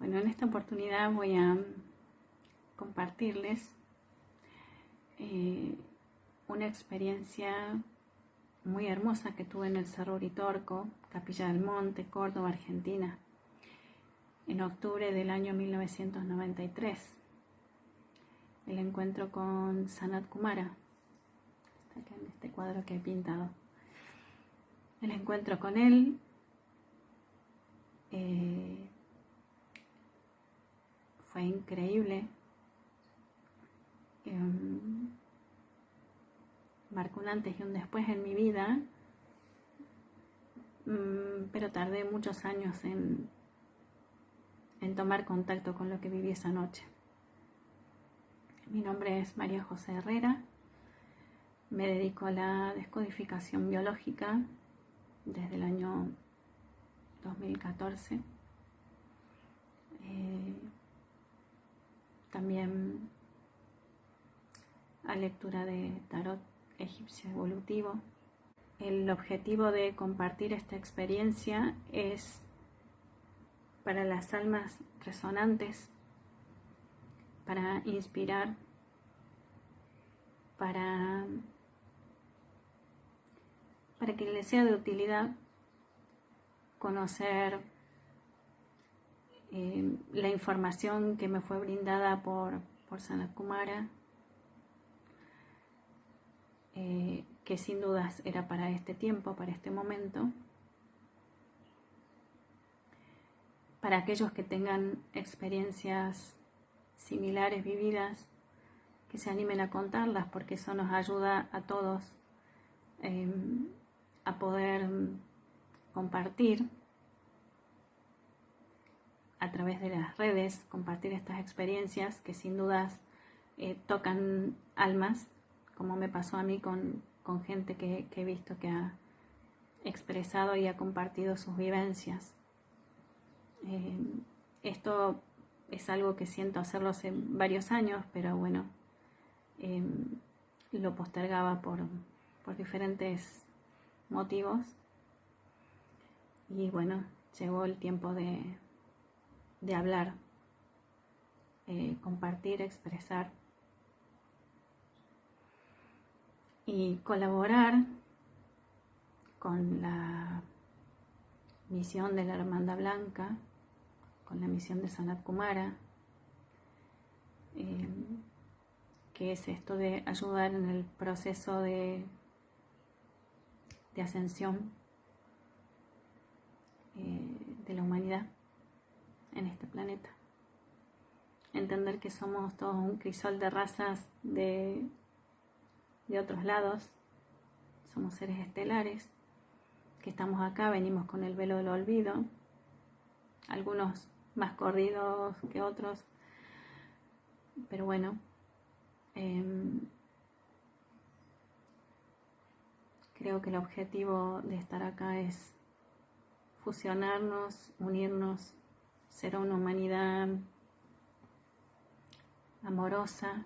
Bueno, en esta oportunidad voy a compartirles una experiencia muy hermosa que tuve en el Cerro Uritorco, Capilla del Monte, Córdoba, Argentina, en octubre del año 1993. El encuentro con Sanat Kumara, está acá en este cuadro que he pintado. El encuentro con él fue increíble. Marcó un antes y un después en mi vida, pero tardé muchos años en tomar contacto con lo que viví esa noche. Mi nombre es María José Herrera, me dedico a la descodificación biológica desde el año 2014. También a lectura de tarot egipcio evolutivo. El objetivo de compartir esta experiencia es para las almas resonantes, para inspirar, para que les sea de utilidad conocer la información que me fue brindada por Sanat Kumara, que sin dudas era para este tiempo, para este momento. Para aquellos que tengan experiencias similares vividas, que se animen a contarlas, porque eso nos ayuda a todos a poder compartir a través de las redes, compartir estas experiencias que sin dudas tocan almas, como me pasó a mí con gente que he visto que ha expresado y ha compartido sus vivencias. Esto es algo que siento hacerlo hace varios años, pero bueno, lo postergaba por diferentes motivos, y bueno, llegó el tiempo de hablar, compartir, expresar y colaborar con la misión de la Hermandad Blanca, con la misión de Sanat Kumara, que es esto de ayudar en el proceso de ascensión de la humanidad en este planeta. Entender que somos todos un crisol de razas de otros lados, somos seres estelares, que estamos acá, venimos con el velo del olvido, algunos más corridos que otros, pero bueno, creo que el objetivo de estar acá es fusionarnos, unirnos, ser una humanidad amorosa,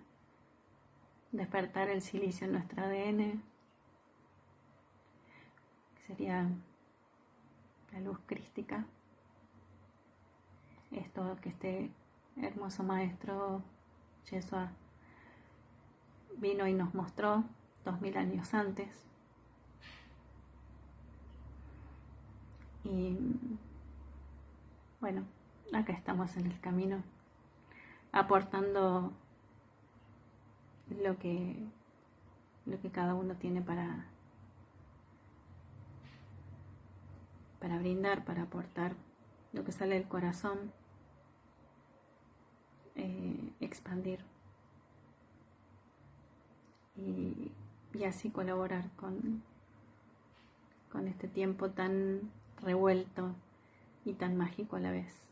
despertar el silicio en nuestro ADN, que sería la luz crística. Esto que este hermoso maestro Yeshua vino y nos mostró 2000 años antes. Y bueno, acá estamos en el camino, aportando lo que cada uno tiene para brindar, para aportar, lo que sale del corazón, expandir y así colaborar con este tiempo tan revuelto y tan mágico a la vez.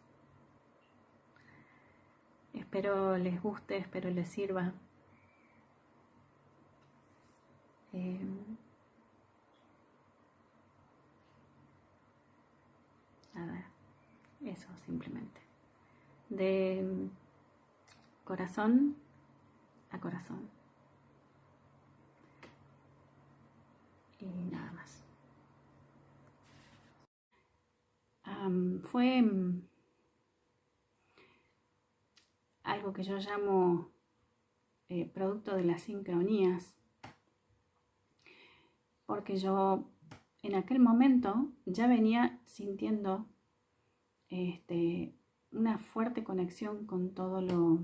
Espero les guste, espero les sirva. Nada, eso simplemente. De corazón a corazón. Y nada más. Fue algo que yo llamo producto de las sincronías, porque yo en aquel momento ya venía sintiendo una fuerte conexión con todo lo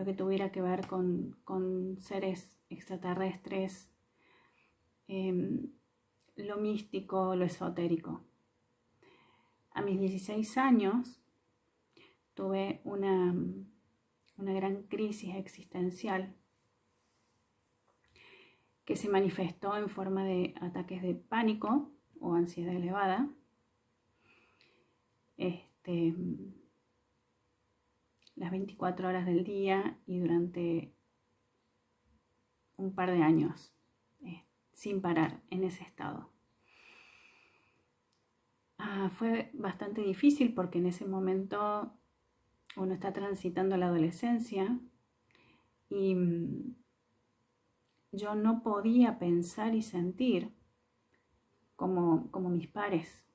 que tuviera que ver con seres extraterrestres, lo místico, lo esotérico. A mis 16 años tuve una gran crisis existencial que se manifestó en forma de ataques de pánico o ansiedad elevada. Las 24 horas del día y durante un par de años, sin parar en ese estado. Fue bastante difícil porque en ese momento uno está transitando la adolescencia y yo no podía pensar y sentir como mis pares.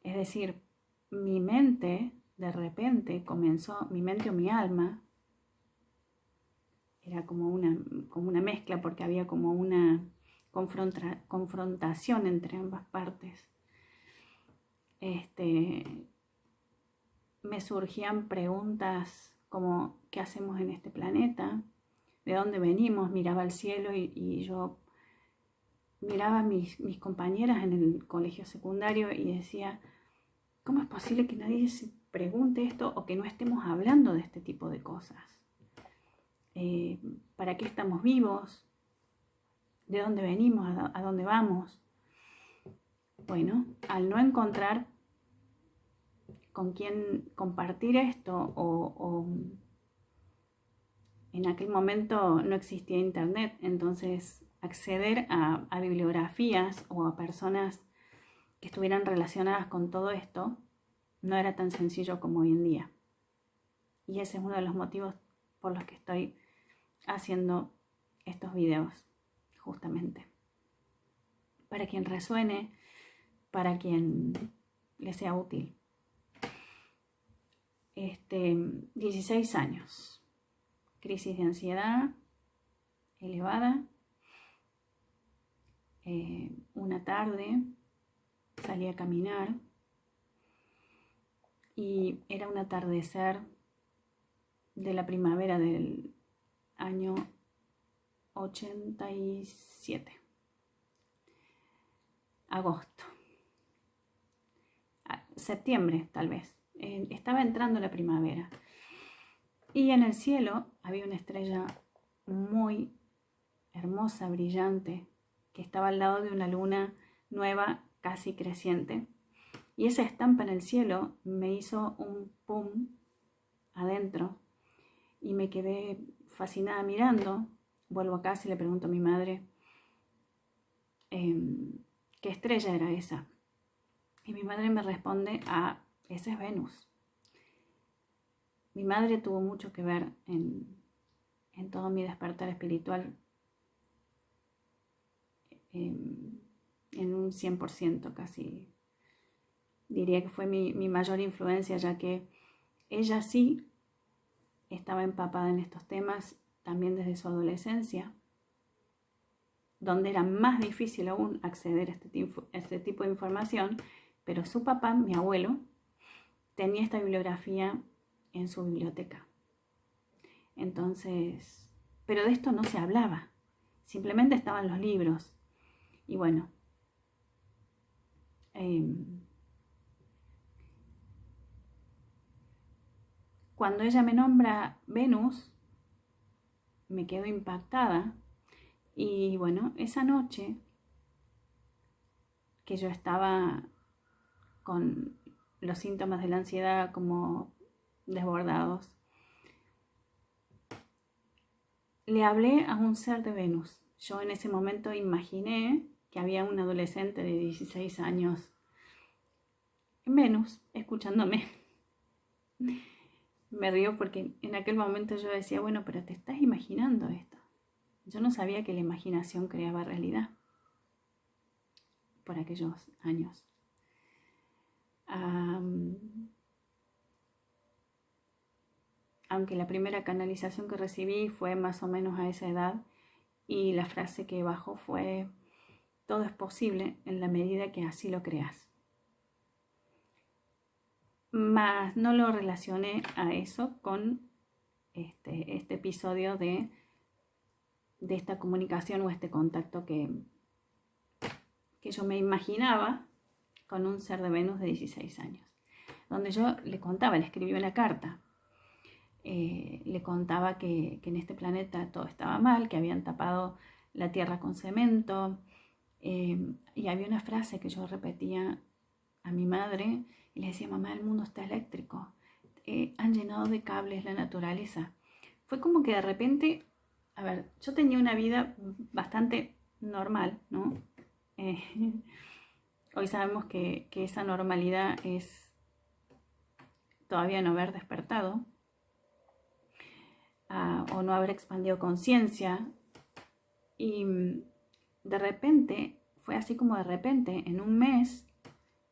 Es decir, mi mente de repente comenzó, mi mente o mi alma, era como una mezcla porque había como una confrontación entre ambas partes. Me surgían preguntas como ¿qué hacemos en este planeta? ¿De dónde venimos? Miraba al cielo y yo miraba a mis compañeras en el colegio secundario y decía, ¿cómo es posible que nadie se pregunte esto o que no estemos hablando de este tipo de cosas? ¿Para qué estamos vivos? ¿De dónde venimos? ¿A dónde vamos? Bueno, al no encontrar con quién compartir esto o en aquel momento no existía internet, entonces acceder a bibliografías o a personas que estuvieran relacionadas con todo esto no era tan sencillo como hoy en día. Y ese es uno de los motivos por los que estoy haciendo estos videos, justamente. Para quien resuene, para quien le sea útil. 16 años. Crisis de ansiedad elevada. Una tarde salí a caminar y era un atardecer de la primavera del año 87, agosto, septiembre tal vez. Estaba entrando la primavera y en el cielo había una estrella muy hermosa, brillante, que estaba al lado de una luna nueva, casi creciente. Y esa estampa en el cielo me hizo un pum adentro y me quedé fascinada mirando. Vuelvo a casa y le pregunto a mi madre qué estrella era esa. Y mi madre me responde, esa es Venus. Mi madre tuvo mucho que ver en todo mi despertar espiritual, en un 100% casi. Diría que fue mi mayor influencia, ya que ella sí estaba empapada en estos temas también desde su adolescencia, donde era más difícil aún acceder a este tipo de información, pero su papá, mi abuelo, tenía esta bibliografía en su biblioteca. Entonces, pero de esto no se hablaba, simplemente estaban los libros. Y bueno, cuando ella me nombra Venus, me quedo impactada. Y bueno, esa noche que yo estaba con los síntomas de la ansiedad como desbordados, le hablé a un ser de Venus. Yo en ese momento imaginé que había un adolescente de 16 años en Venus escuchándome. Me río porque en aquel momento yo decía, bueno, pero te estás imaginando esto. Yo no sabía que la imaginación creaba realidad por aquellos años. aunque la primera canalización que recibí fue más o menos a esa edad, y la frase que bajó fue: todo es posible en la medida que así lo creas. Más no lo relacioné a eso con este episodio de esta comunicación o este contacto que yo me imaginaba con un ser de Venus de 16 años, donde yo le contaba, le escribí una carta, le contaba que en este planeta todo estaba mal, que habían tapado la tierra con cemento, y había una frase que yo repetía a mi madre y le decía: mamá, el mundo está eléctrico, han llenado de cables la naturaleza. Fue como que de repente, a ver, yo tenía una vida bastante normal, ¿no? Hoy sabemos que esa normalidad es todavía no haber despertado, o no haber expandido conciencia, y de repente, fue así como de repente, en un mes,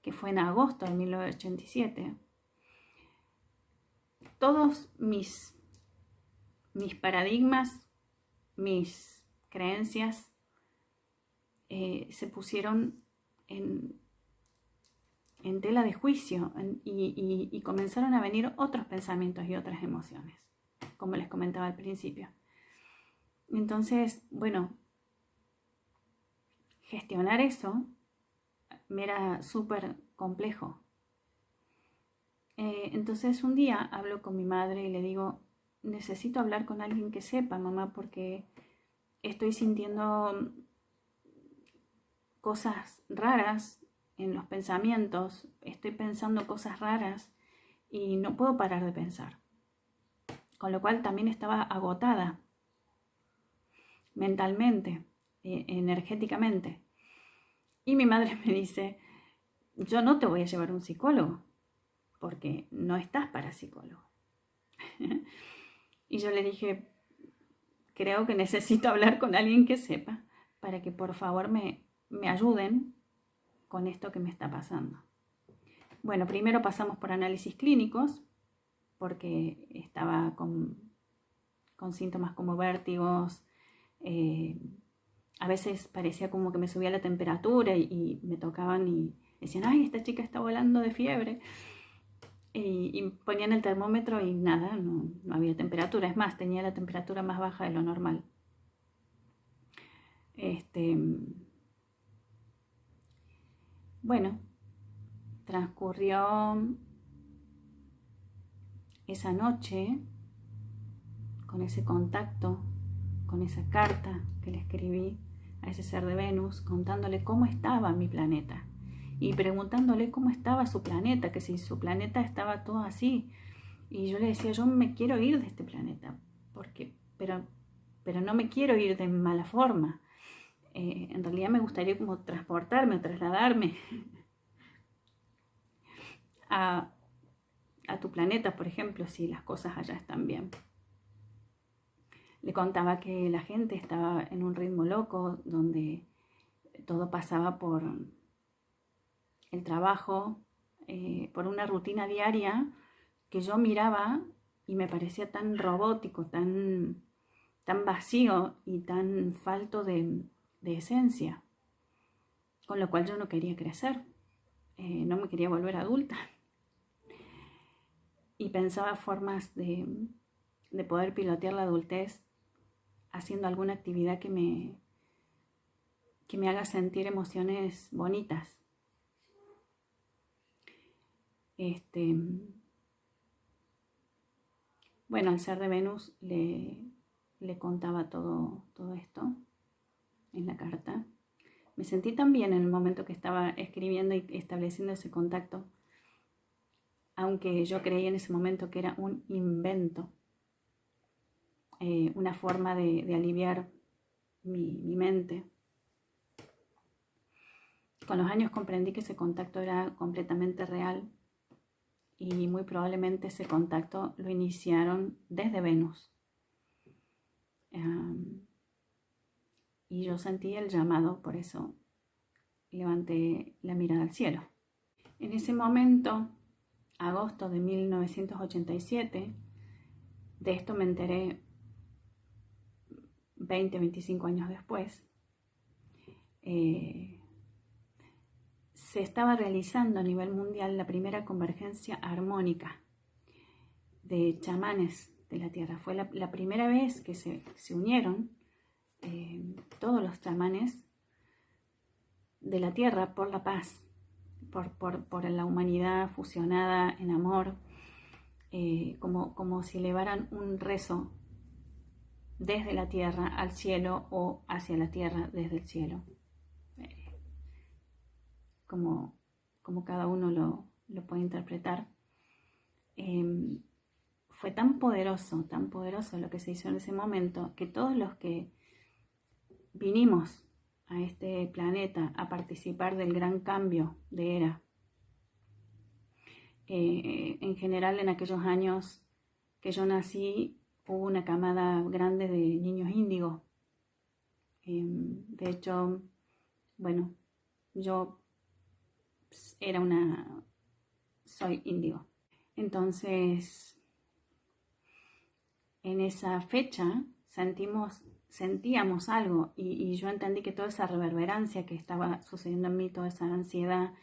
que fue en agosto de 1987, todos mis paradigmas, mis creencias, se pusieron en tela de juicio, y comenzaron a venir otros pensamientos y otras emociones, como les comentaba al principio. Entonces, bueno, gestionar eso me era súper complejo. Entonces un día hablo con mi madre y le digo: necesito hablar con alguien que sepa, mamá, porque estoy sintiendo cosas raras en los pensamientos, estoy pensando cosas raras y no puedo parar de pensar. Con lo cual también estaba agotada mentalmente, energéticamente. Y mi madre me dice: yo no te voy a llevar a un psicólogo, porque no estás para psicólogo. Y yo le dije: creo que necesito hablar con alguien que sepa, para que por favor me ayuden con esto que me está pasando. Bueno, primero pasamos por análisis clínicos, porque estaba con síntomas como vértigos, a veces parecía como que me subía la temperatura, y me tocaban y decían: ay, esta chica está volando de fiebre. Y ponían el termómetro y nada, no había temperatura. Es más, tenía la temperatura más baja de lo normal. Bueno, transcurrió esa noche con ese contacto, con esa carta que le escribí a ese ser de Venus, contándole cómo estaba mi planeta y preguntándole cómo estaba su planeta, que si su planeta estaba todo así. Y yo le decía: yo me quiero ir de este planeta, pero no me quiero ir de mala forma. En realidad me gustaría como transportarme o trasladarme a tu planeta, por ejemplo, si las cosas allá están bien. Le contaba que la gente estaba en un ritmo loco, donde todo pasaba por el trabajo, por una rutina diaria que yo miraba y me parecía tan robótico, tan vacío y tan falto de esencia, con lo cual yo no quería crecer, no me quería volver adulta, y pensaba formas de poder pilotear la adultez haciendo alguna actividad que me haga sentir emociones bonitas. Bueno, al ser de Venus le contaba todo esto en la carta. Me sentí tan bien en el momento que estaba escribiendo y estableciendo ese contacto, aunque yo creí en ese momento que era un invento, una forma de aliviar mi mente. Con los años comprendí que ese contacto era completamente real, y muy probablemente ese contacto lo iniciaron desde Venus. Y yo sentí el llamado, por eso levanté la mirada al cielo. En ese momento, agosto de 1987, De esto me enteré 20, 25 años después. Se estaba realizando a nivel mundial la primera convergencia armónica de chamanes de la Tierra. Fue la primera vez que se unieron todos los chamanes de la Tierra por la paz, por la humanidad fusionada en amor, como si elevaran un rezo desde la Tierra al cielo o hacia la Tierra desde el cielo. Como cada uno lo puede interpretar. Fue tan poderoso lo que se hizo en ese momento, que todos los que vinimos a este planeta a participar del gran cambio de era, en general en aquellos años que yo nací, hubo una camada grande de niños índigo. De hecho, bueno, yo soy índigo. Entonces, en esa fecha sentíamos algo y yo entendí que toda esa reverberancia que estaba sucediendo en mí, toda esa ansiedad,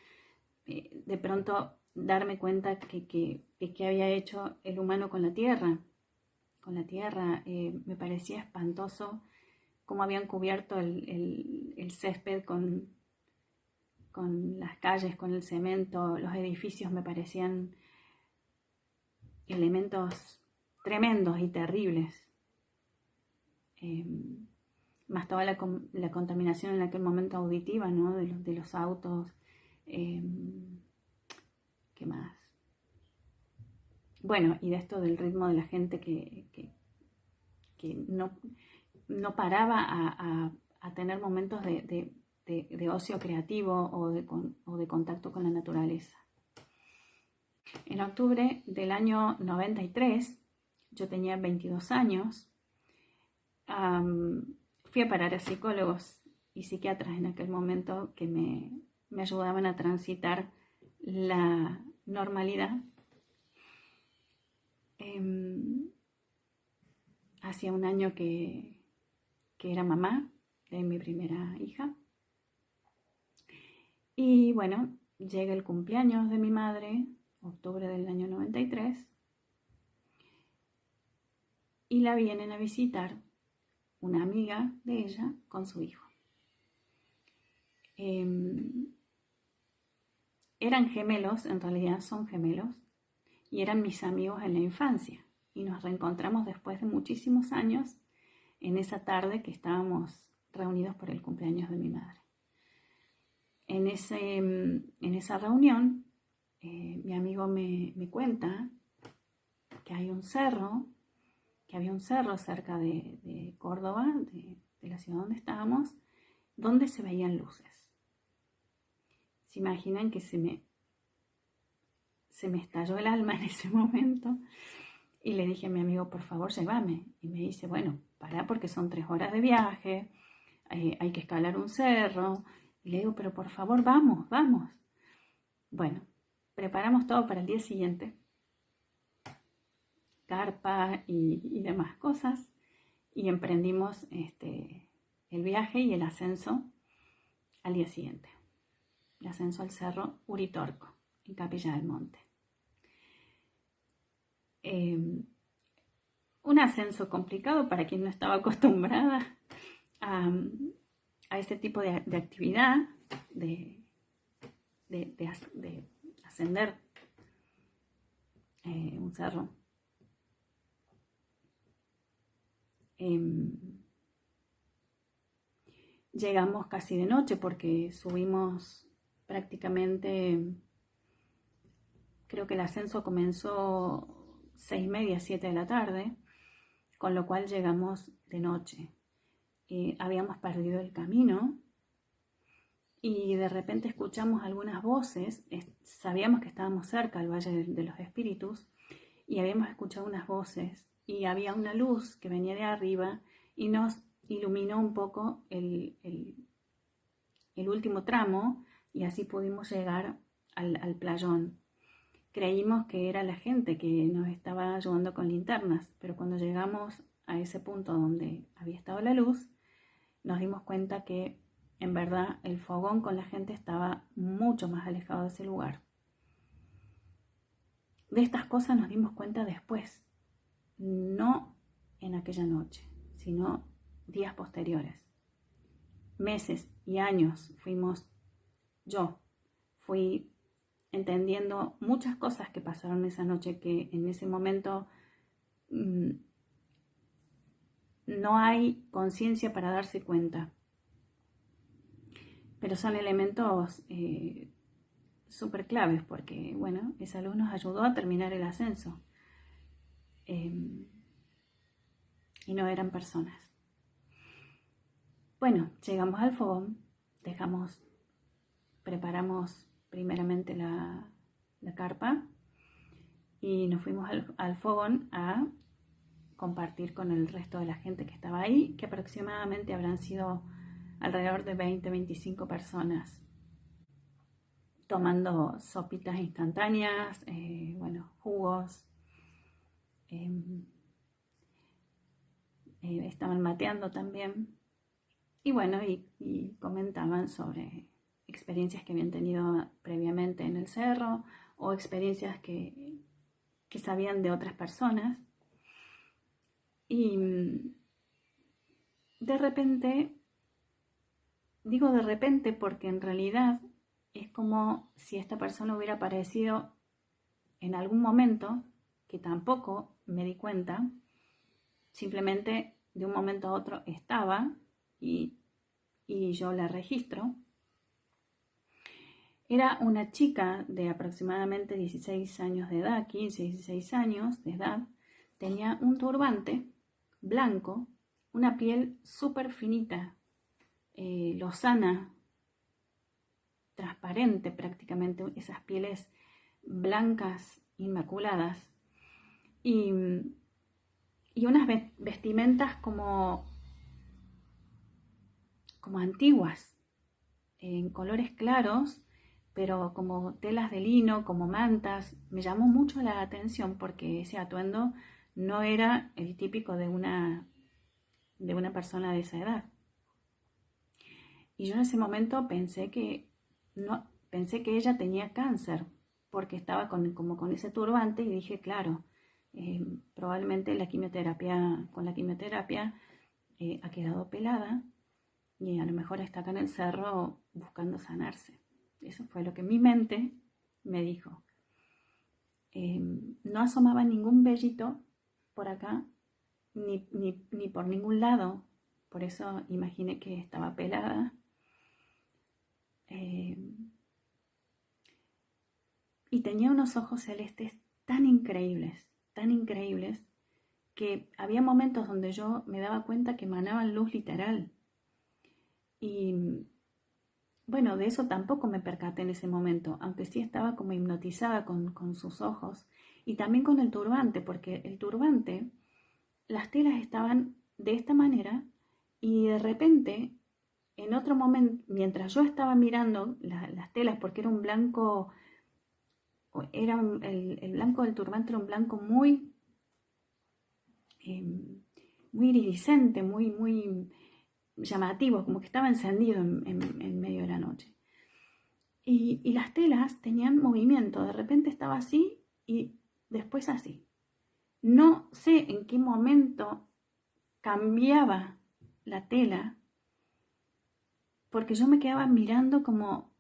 de pronto darme cuenta que había hecho el humano con la tierra. Me parecía espantoso cómo habían cubierto el césped con las calles, con el cemento. Los edificios me parecían elementos tremendos y terribles. Más toda la contaminación en aquel momento auditiva, ¿no? de los autos. ¿Qué más? Bueno, y de esto del ritmo de la gente que no paraba a tener momentos de ocio creativo o de contacto con la naturaleza. En octubre del año 93, yo tenía 22 años, fui a parar a psicólogos y psiquiatras en aquel momento que me ayudaban a transitar la normalidad. Hacía un año que era mamá de mi primera hija. Y bueno, llega el cumpleaños de mi madre, octubre del año 93, y la vienen a visitar una amiga de ella con su hijo. Eran gemelos, en realidad son gemelos, y eran mis amigos en la infancia. Y nos reencontramos después de muchísimos años en esa tarde que estábamos reunidos por el cumpleaños de mi madre. En esa reunión, mi amigo me cuenta que había un cerro cerca de Córdoba, de la ciudad donde estábamos, donde se veían luces. Se imaginan que se me estalló el alma en ese momento y le dije a mi amigo, por favor, llévame. Y me dice, bueno, pará porque son 3 horas de viaje, hay que escalar un cerro. Y le digo, pero por favor, vamos. Bueno, preparamos todo para el día siguiente, carpa y demás cosas, y emprendimos el viaje y el ascenso al día siguiente. El ascenso al cerro Uritorco, en Capilla del Monte. Un ascenso complicado para quien no estaba acostumbrada a ese tipo de actividad, de ascender un cerro. Llegamos casi de noche porque subimos prácticamente, creo que el ascenso comenzó 6:30, 7 de la tarde, con lo cual llegamos de noche. Habíamos perdido el camino y de repente escuchamos algunas voces. Sabíamos que estábamos cerca del Valle de los Espíritus y habíamos escuchado unas voces y había una luz que venía de arriba y nos iluminó un poco el último tramo y así pudimos llegar al playón. creímos que era la gente que nos estaba ayudando con linternas, pero cuando llegamos a ese punto donde había estado la luz, nos dimos cuenta que en verdad el fogón con la gente estaba mucho más alejado de ese lugar. De estas cosas nos dimos cuenta después, no en aquella noche, sino días posteriores. Meses y años yo fui entendiendo muchas cosas que pasaron esa noche que en ese momento no hay conciencia para darse cuenta. Pero son elementos súper claves porque, bueno, esa luz nos ayudó a terminar el ascenso. Y no eran personas. Bueno, llegamos al fogón, preparamos primeramente la carpa y nos fuimos al fogón a compartir con el resto de la gente que estaba ahí, que aproximadamente habrán sido alrededor de 20-25 personas, tomando sopitas instantáneas, jugos, estaban mateando también, y bueno, y comentaban sobre experiencias que habían tenido previamente en el cerro o experiencias que sabían de otras personas. Y de repente, digo de repente porque en realidad es como si esta persona hubiera aparecido en algún momento que tampoco me di cuenta, simplemente de un momento a otro estaba y yo la registro. Era una chica de aproximadamente 16 años de edad, 15, 16 años de edad, tenía un turbante blanco, una piel súper finita, lozana, transparente prácticamente, esas pieles blancas, inmaculadas, y unas vestimentas como antiguas, en colores claros, pero como telas de lino, como mantas. Me llamó mucho la atención porque ese atuendo no era el típico de una persona de esa edad. Y yo en ese momento pensé que ella tenía cáncer, porque estaba con ese turbante, y dije, claro, probablemente con la quimioterapia ha quedado pelada y a lo mejor está acá en el cerro buscando sanarse. Eso fue lo que mi mente me dijo. No asomaba ningún vellito por acá, ni por ningún lado. Por eso imaginé que estaba pelada. Y tenía unos ojos celestes tan increíbles, que había momentos donde yo me daba cuenta que emanaban luz literal. Y bueno, de eso tampoco me percaté en ese momento, aunque sí estaba como hipnotizada con sus ojos y también con el turbante, porque el turbante, las telas estaban de esta manera y de repente, en otro momento, mientras yo estaba mirando las telas, porque era un blanco, el blanco del turbante era un blanco muy, muy iridiscente, muy llamativo, como que estaba encendido en medio de la noche. Y las telas tenían movimiento, de repente estaba así y después así. No sé en qué momento cambiaba la tela, porque yo me quedaba mirando como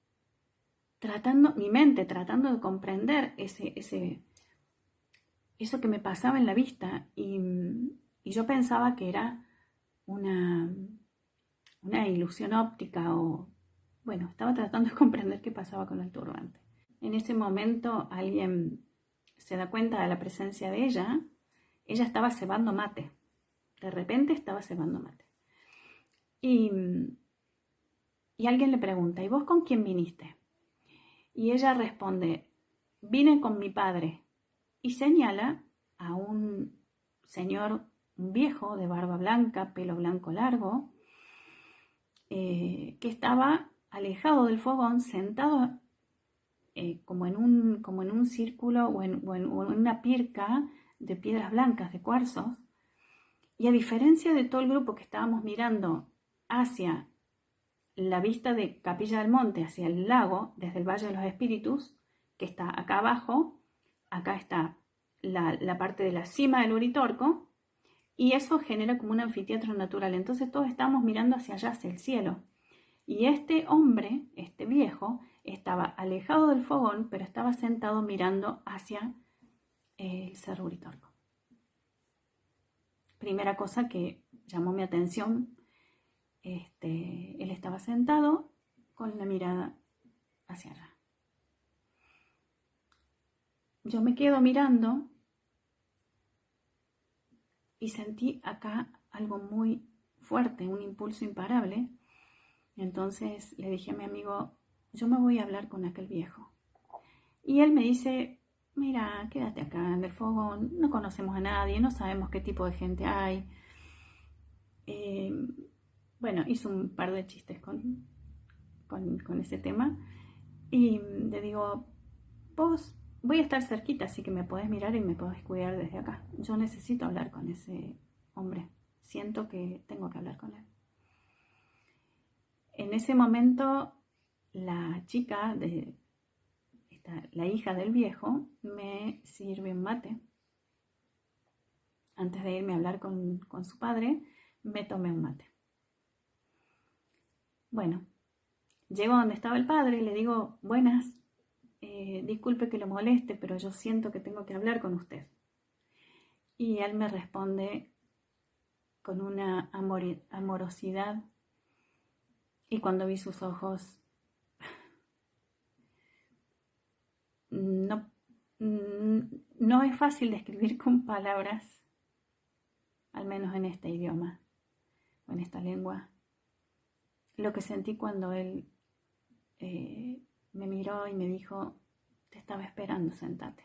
mi mente tratando de comprender eso que me pasaba en la vista, y yo pensaba que era una ilusión óptica, o bueno, estaba tratando de comprender qué pasaba con el turbante. En ese momento alguien se da cuenta de la presencia de ella. Ella estaba cebando mate. De repente estaba cebando mate. Y alguien le pregunta, ¿y vos con quién viniste? Y ella responde, vine con mi padre. Y señala a un señor, un viejo de barba blanca, pelo blanco largo, que estaba alejado del fogón, sentado como en un círculo o en una pirca de piedras blancas, de cuarzos. Y a diferencia de todo el grupo que estábamos mirando hacia la vista de Capilla del Monte, hacia el lago, desde el Valle de los Espíritus, que está acá abajo, acá está la parte de la cima del Uritorco, y eso genera como un anfiteatro natural. Entonces todos estábamos mirando hacia allá, hacia el cielo. Y este hombre, este viejo, estaba alejado del fogón, pero estaba sentado mirando hacia el Cerro Uritorco. Primera cosa que llamó mi atención, él estaba sentado con la mirada hacia allá. Yo me quedo mirando y sentí acá algo muy fuerte, un impulso imparable. Entonces le dije a mi amigo, yo me voy a hablar con aquel viejo. Y él me dice, mira, quédate acá en el fogón, no conocemos a nadie, no sabemos qué tipo de gente hay. Bueno, hizo un par de chistes con ese tema. Y le digo, vos, voy a estar cerquita, así que me podés mirar y me podés cuidar desde acá. Yo necesito hablar con ese hombre. Siento que tengo que hablar con él. En ese momento, la chica, la hija del viejo, me sirve un mate. Antes de irme a hablar con su padre, me tomé un mate. Bueno, llego donde estaba el padre y le digo, buenas, disculpe que lo moleste, pero yo siento que tengo que hablar con usted. Y él me responde con una amorosidad, y cuando vi sus ojos, no es fácil describir con palabras, al menos en este idioma o en esta lengua, lo que sentí cuando él me miró y me dijo, te estaba esperando, sentate.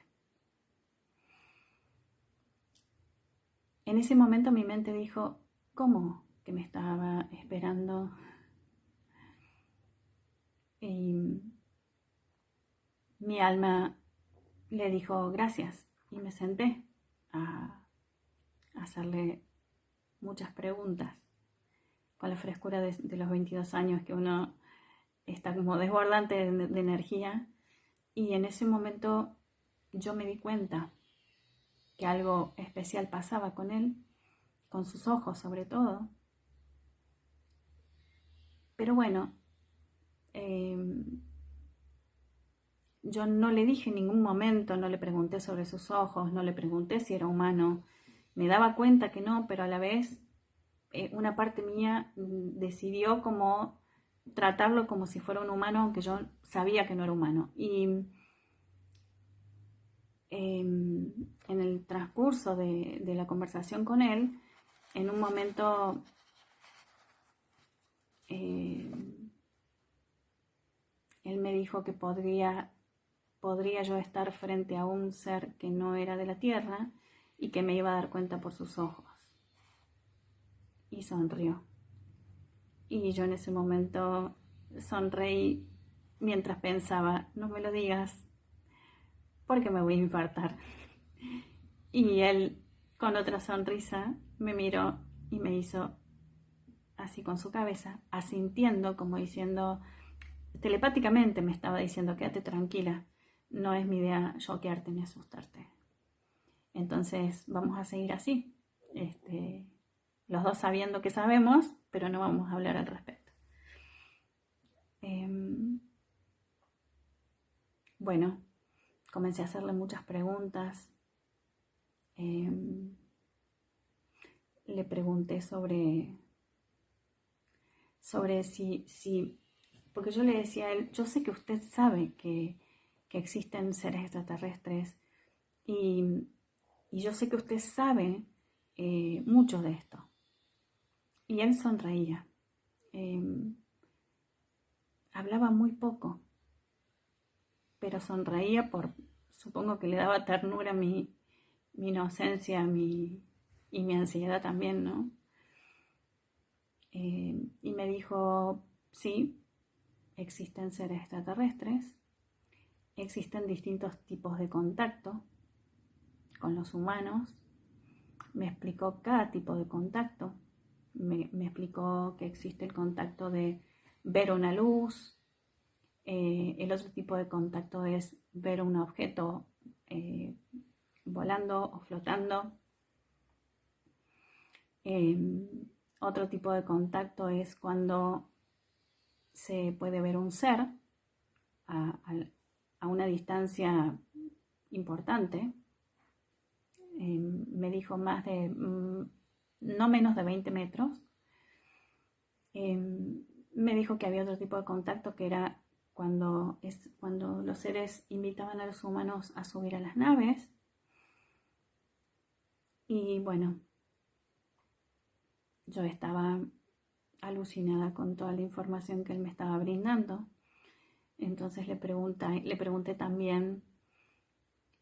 En ese momento mi mente dijo, ¿cómo que me estaba esperando? Y mi alma le dijo gracias y me senté a hacerle muchas preguntas con la frescura de los 22 años, que uno está como desbordante de energía. Y en ese momento yo me di cuenta que algo especial pasaba con él, con sus ojos sobre todo. Pero bueno, yo no le dije en ningún momento, no le pregunté sobre sus ojos, no le pregunté si era humano. Me daba cuenta que no, pero a la vez una parte mía decidió como tratarlo como si fuera un humano, aunque yo sabía que no era humano. Y en el transcurso de la conversación con él, en un momento él me dijo que podría yo estar frente a un ser que no era de la tierra y que me iba a dar cuenta por sus ojos. Y sonrió. Y yo en ese momento sonreí mientras pensaba, no me lo digas porque me voy a infartar. Y él, con otra sonrisa, me miró y me hizo así con su cabeza, asintiendo, como diciendo, telepáticamente me estaba diciendo, quédate tranquila, no es mi idea choquearte ni asustarte. Entonces vamos a seguir así, los dos sabiendo que sabemos, pero no vamos a hablar al respecto. Bueno, comencé a hacerle muchas preguntas. Le pregunté sobre si, porque yo le decía a él, yo sé que usted sabe que existen seres extraterrestres y yo sé que usted sabe mucho de esto. Y él sonreía. Hablaba muy poco, pero sonreía supongo que le daba ternura mi inocencia y mi ansiedad también, ¿no? Y me dijo, sí, existen seres extraterrestres existen distintos tipos de contacto con los humanos. Me explicó cada tipo de contacto. Me explicó que existe el contacto de ver una luz. El otro tipo de contacto es ver un objeto volando o flotando. Otro tipo de contacto es cuando se puede ver un ser a una distancia importante. Me dijo no menos de 20 metros. Me dijo que había otro tipo de contacto que era cuando los seres invitaban a los humanos a subir a las naves. Y bueno, yo estaba alucinada con toda la información que él me estaba brindando. Entonces le pregunté también,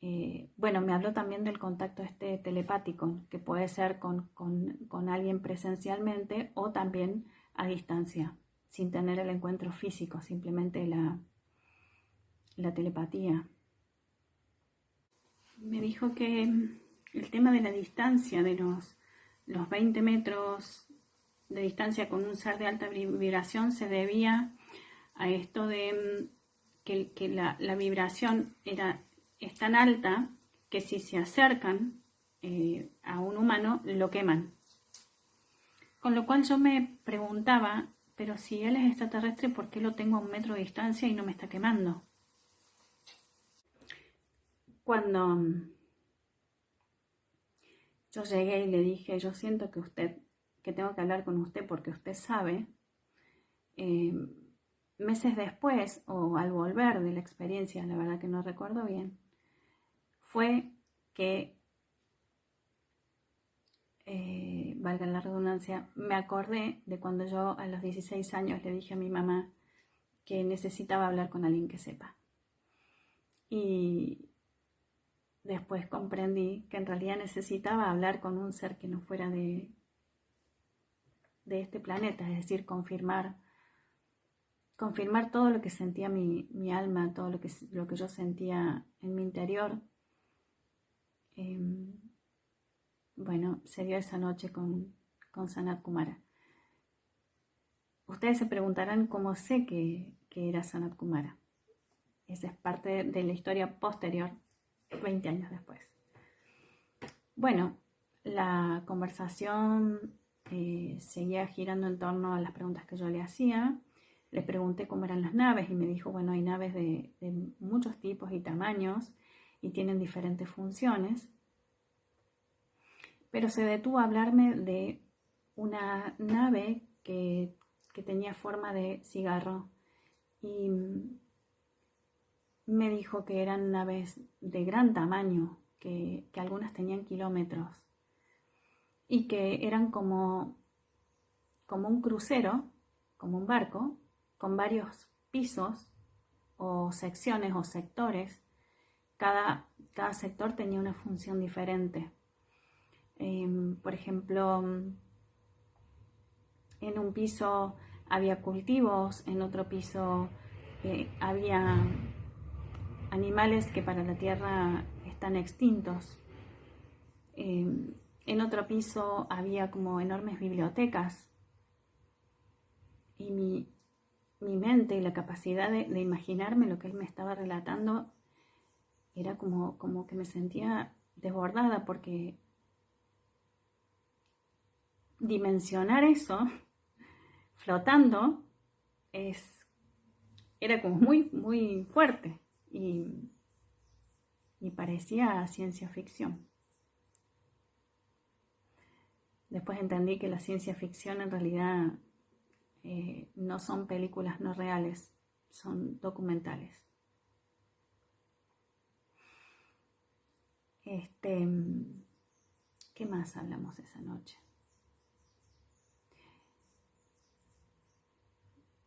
me habló también del contacto telepático, que puede ser con alguien presencialmente o también a distancia, sin tener el encuentro físico, simplemente la telepatía. Me dijo que el tema de la distancia, de los 20 metros de distancia con un ser de alta vibración, se debía a esto de que la vibración es tan alta que si se acercan a un humano, lo queman. Con lo cual yo me preguntaba, pero si él es extraterrestre, ¿por qué lo tengo a 1 metro de distancia y no me está quemando? Cuando yo llegué y le dije, yo siento que tengo que hablar con usted porque usted sabe, meses después o al volver de la experiencia, la verdad que no recuerdo bien, fue que, valga la redundancia, me acordé de cuando yo a los 16 años le dije a mi mamá que necesitaba hablar con alguien que sepa. Y después comprendí que en realidad necesitaba hablar con un ser que no fuera de este planeta, es decir, confirmar todo lo que sentía mi alma, todo lo que yo sentía en mi interior. Se dio esa noche con Sanat Kumara. Ustedes se preguntarán cómo sé que era Sanat Kumara. Esa es parte de la historia posterior, 20 años después. Bueno, la conversación seguía girando en torno a las preguntas que yo le hacía. Le pregunté cómo eran las naves y me dijo, bueno, hay naves de muchos tipos y tamaños y tienen diferentes funciones. Pero se detuvo a hablarme de una nave que tenía forma de cigarro y me dijo que eran naves de gran tamaño, que algunas tenían kilómetros y que eran como un crucero, como un barco, con varios pisos o secciones o sectores. Cada sector tenía una función diferente. Por ejemplo, en un piso había cultivos, en otro piso había animales que para la tierra están extintos. En otro piso había como enormes bibliotecas. Y mi mente y la capacidad de imaginarme lo que él me estaba relatando era como que me sentía desbordada, porque dimensionar eso flotando era como muy, muy fuerte y parecía ciencia ficción. Después entendí que la ciencia ficción en realidad no son películas no reales, son documentales. ¿Qué más hablamos esa noche?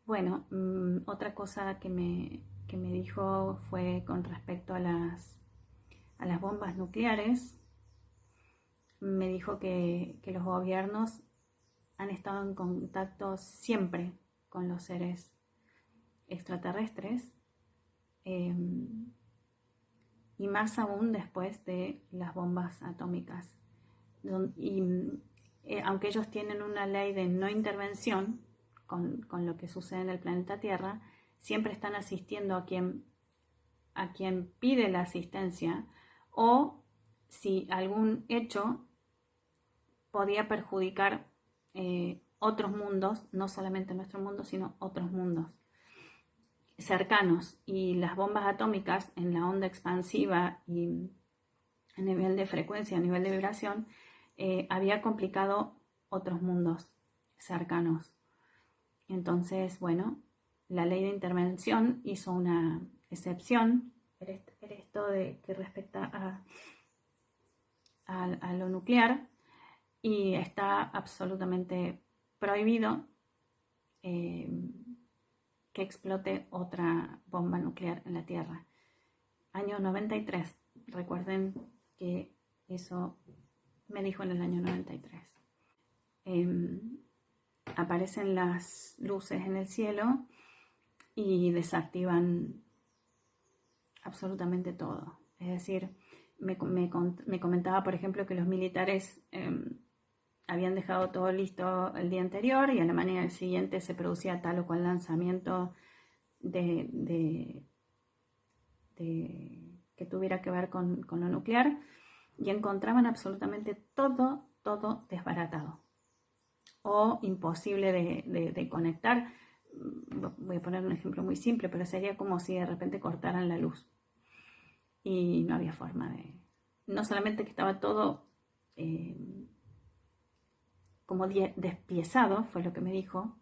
Bueno, otra cosa que me dijo fue con respecto a las bombas nucleares. Me dijo que los gobiernos han estado en contacto siempre con los seres extraterrestres, y más aún después de las bombas atómicas. Aunque ellos tienen una ley de no intervención con lo que sucede en el planeta Tierra, siempre están asistiendo a quien pide la asistencia, o si algún hecho podía perjudicar otros mundos, no solamente nuestro mundo, sino otros mundos cercanos. Y las bombas atómicas en la onda expansiva y a nivel de frecuencia, a nivel de vibración, había complicado otros mundos cercanos. Entonces, bueno, la ley de intervención hizo una excepción en esto de que respecta a lo nuclear, y está absolutamente prohibido que explote otra bomba nuclear en la Tierra. Año 93, recuerden que eso me dijo en el año 93. Aparecen las luces en el cielo y desactivan absolutamente todo. Es decir, me comentaba, por ejemplo, que los militares habían dejado todo listo el día anterior y a la mañana siguiente se producía tal o cual lanzamiento que tuviera que ver con lo nuclear, y encontraban absolutamente todo desbaratado o imposible de conectar. Voy a poner un ejemplo muy simple, pero sería como si de repente cortaran la luz y no había forma no solamente que estaba todo como despiezado, fue lo que me dijo,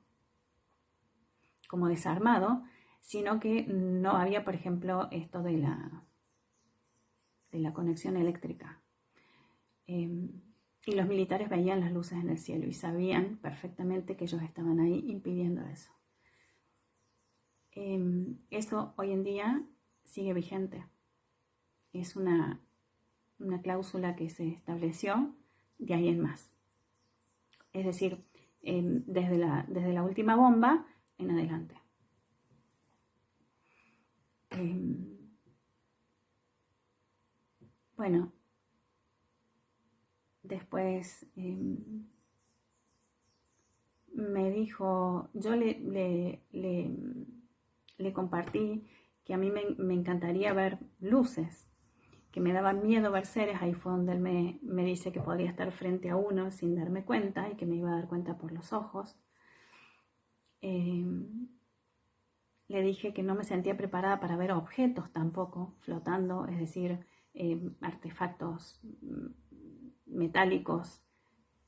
como desarmado, sino que no había, por ejemplo, esto de la conexión eléctrica. Y los militares veían las luces en el cielo y sabían perfectamente que ellos estaban ahí impidiendo eso. Eso hoy en día sigue vigente. Es una cláusula que se estableció de ahí en más. Es decir, desde la última bomba en adelante. Bueno, después me dijo, yo le compartí que a mí me encantaría ver luces, que me daba miedo ver seres. Ahí fue donde él me dice que podría estar frente a uno sin darme cuenta y que me iba a dar cuenta por los ojos. Le dije que no me sentía preparada para ver objetos tampoco flotando, es decir, artefactos metálicos,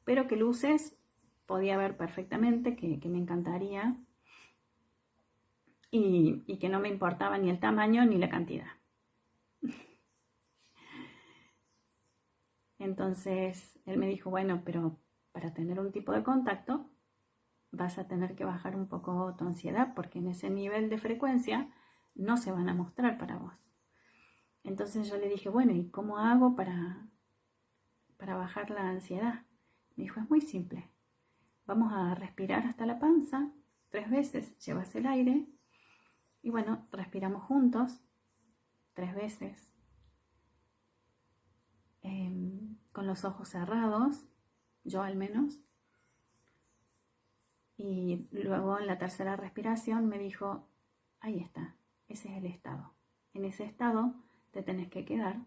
pero que luces podía ver perfectamente, que me encantaría, y que no me importaba ni el tamaño ni la cantidad. Entonces él me dijo, bueno, pero para tener un tipo de contacto vas a tener que bajar un poco tu ansiedad, porque en ese nivel de frecuencia no se van a mostrar para vos. Entonces yo le dije, bueno, ¿y cómo hago para bajar la ansiedad? Me dijo, es muy simple. Vamos a respirar hasta la panza 3 veces, llevas el aire y bueno, respiramos juntos 3 veces. Con los ojos cerrados, yo al menos. Y luego en la tercera respiración me dijo, ahí está, ese es el estado. En ese estado te tenés que quedar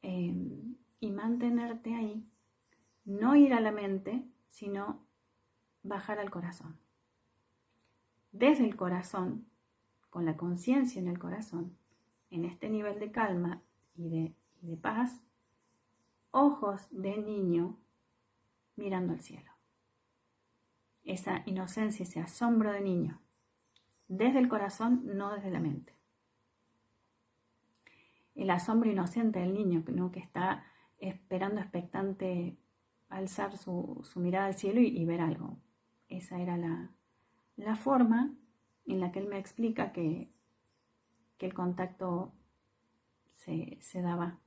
y mantenerte ahí. No ir a la mente, sino bajar al corazón. Desde el corazón, con la conciencia en el corazón, en este nivel de calma y de paz, ojos de niño mirando al cielo. Esa inocencia, ese asombro de niño, desde el corazón, no desde la mente. El asombro inocente del niño, ¿no?, que está esperando expectante alzar su mirada al cielo y ver algo. Esa era la forma en la que él me explica que el contacto se daba,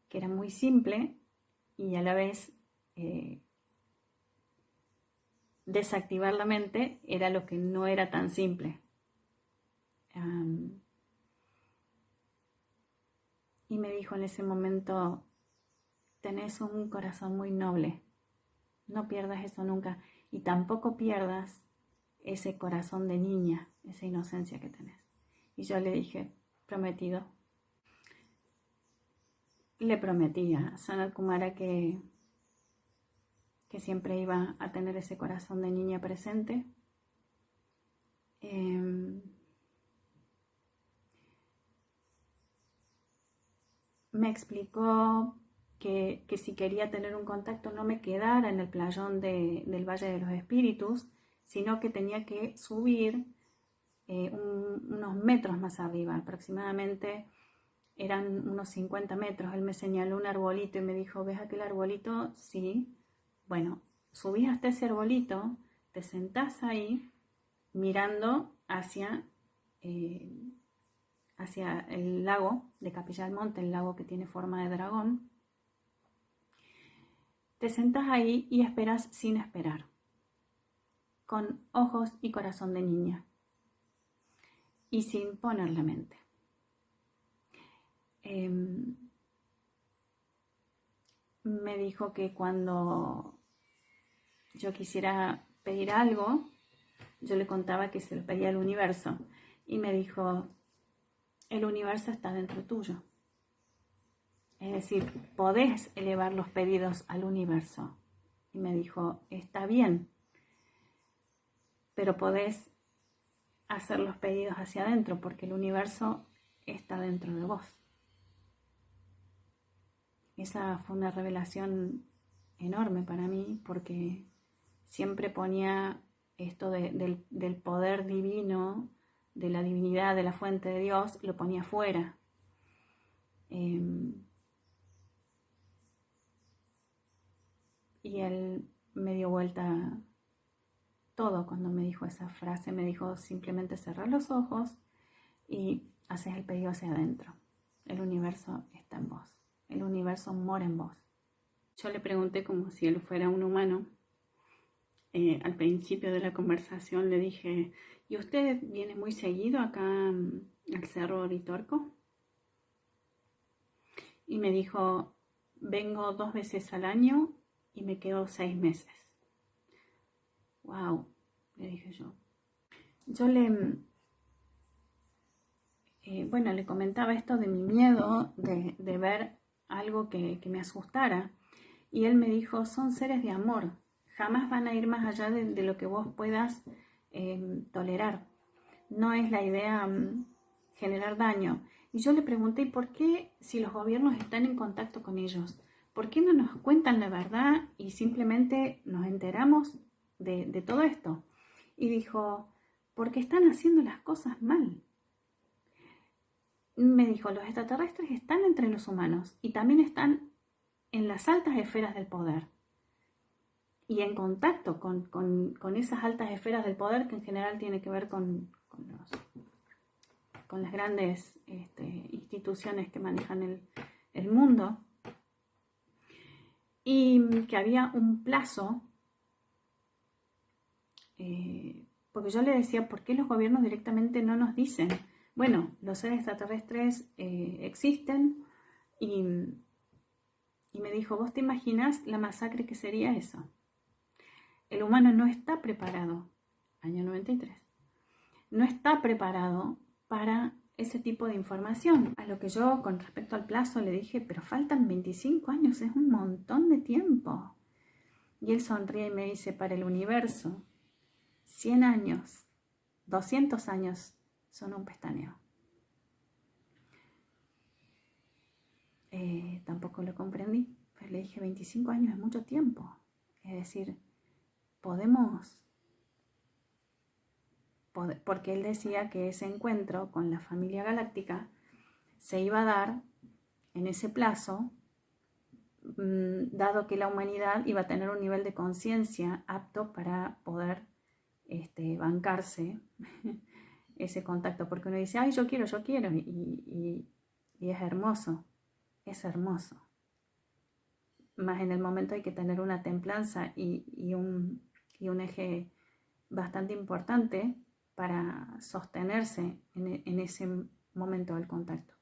que era muy simple y a la vez desactivar la mente era lo que no era tan simple. Y me dijo en ese momento, tenés un corazón muy noble, no pierdas eso nunca y tampoco pierdas ese corazón de niña, esa inocencia que tenés. Y yo le dije, prometido. Le prometí a Sanat Kumara que siempre iba a tener ese corazón de niña presente. Me explicó que si quería tener un contacto no me quedara en el playón del Valle de los Espíritus, sino que tenía que subir unos metros más arriba, aproximadamente eran unos 50 metros. Él me señaló un arbolito y me dijo, ¿ves aquel arbolito? Sí. Bueno, subís hasta ese arbolito, te sentás ahí mirando hacia el lago de Capilla del Monte, el lago que tiene forma de dragón. Te sentás ahí y esperas sin esperar, con ojos y corazón de niña y sin poner la mente. Me dijo que cuando yo quisiera pedir algo, yo le contaba que se lo pedía al universo y me dijo, el universo está dentro tuyo. Es decir, podés elevar los pedidos al universo. Y me dijo, está bien, pero podés hacer los pedidos hacia adentro porque el universo está dentro de vos. Esa fue una revelación enorme para mí porque siempre ponía esto del poder divino, de la divinidad, de la fuente de Dios, lo ponía fuera. Y él me dio vuelta todo cuando me dijo esa frase. Me dijo simplemente cerrar los ojos y haces el pedido hacia adentro. El universo está en vos. El universo mora en vos. Yo le pregunté como si él fuera un humano. Al principio de la conversación le dije, ¿y usted viene muy seguido acá al Cerro Uritorco? Y me dijo, vengo 2 veces al año y me quedo 6 meses. Wow, le dije yo. Yo le comentaba esto de mi miedo de ver algo que me asustara. Y él me dijo, son seres de amor, jamás van a ir más allá de lo que vos puedas tolerar. No es la idea generar daño. Y yo le pregunté, ¿por qué si los gobiernos están en contacto con ellos? ¿Por qué no nos cuentan la verdad y simplemente nos enteramos de todo esto? Y dijo, porque están haciendo las cosas mal. Me dijo, los extraterrestres están entre los humanos y también están en las altas esferas del poder y en contacto con esas altas esferas del poder que en general tiene que ver con las grandes instituciones que manejan el mundo, y que había un plazo, porque yo le decía, ¿por qué los gobiernos directamente no nos dicen? Bueno, los seres extraterrestres existen y me dijo, ¿vos te imaginas la masacre que sería eso? El humano no está preparado, año 93, no está preparado para ese tipo de información. A lo que yo, con respecto al plazo, le dije, pero faltan 25 años, es un montón de tiempo. Y él sonríe y me dice, para el universo, 100 años, 200 años son un pestañeo. Tampoco lo comprendí, pero le dije, 25 años es mucho tiempo. Es decir, porque él decía que ese encuentro con la familia galáctica se iba a dar en ese plazo, dado que la humanidad iba a tener un nivel de conciencia apto para poder bancarse ese contacto, porque uno dice, ay, yo quiero, y es hermoso, más en el momento hay que tener una templanza y un eje bastante importante para sostenerse en ese momento del contacto.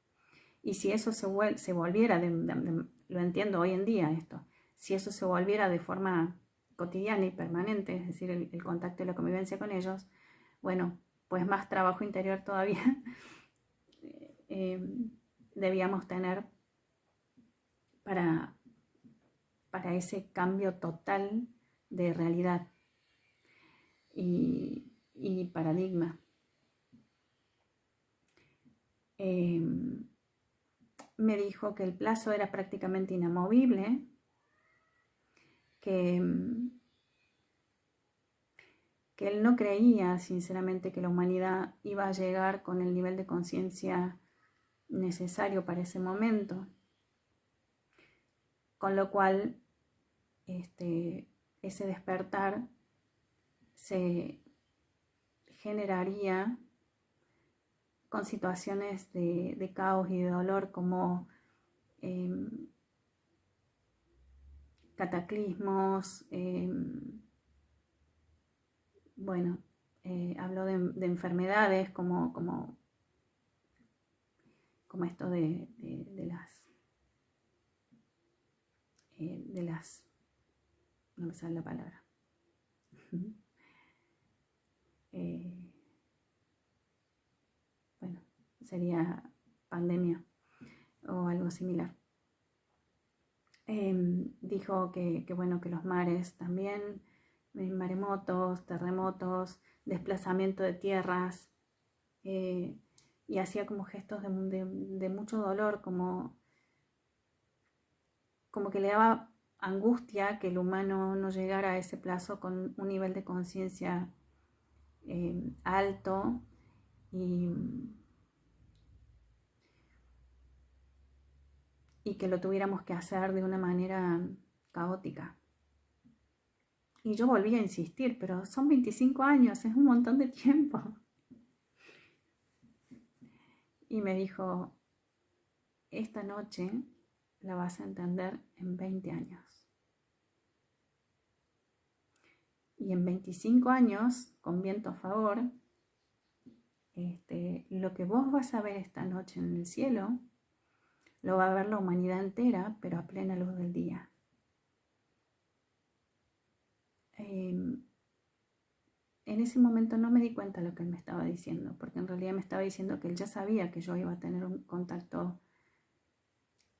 Y si eso se volviera, lo entiendo hoy en día esto, si eso se volviera de forma cotidiana y permanente, es decir, el contacto y la convivencia con ellos, bueno, pues más trabajo interior todavía debíamos tener para ese cambio total de realidad y paradigma. Me dijo que el plazo era prácticamente inamovible, que él no creía sinceramente que la humanidad iba a llegar con el nivel de conciencia necesario para ese momento, con lo cual ese despertar se generaría con situaciones de caos y de dolor como cataclismos, habló de enfermedades como esto de las, no me sale la palabra, sería pandemia o algo similar. Dijo que los mares también, maremotos, terremotos, desplazamiento de tierras, y hacía como gestos de mucho dolor, como que le daba angustia que el humano no llegara a ese plazo con un nivel de conciencia alto y que lo tuviéramos que hacer de una manera caótica. Y yo volví a insistir, pero son 25 años, es un montón de tiempo. Y me dijo, esta noche la vas a entender en 20 años. Y en 25 años, con viento a favor, lo que vos vas a ver esta noche en el cielo, lo va a ver la humanidad entera, pero a plena luz del día. En ese momento no me di cuenta de lo que él me estaba diciendo, porque en realidad me estaba diciendo que él ya sabía que yo iba a tener un contacto,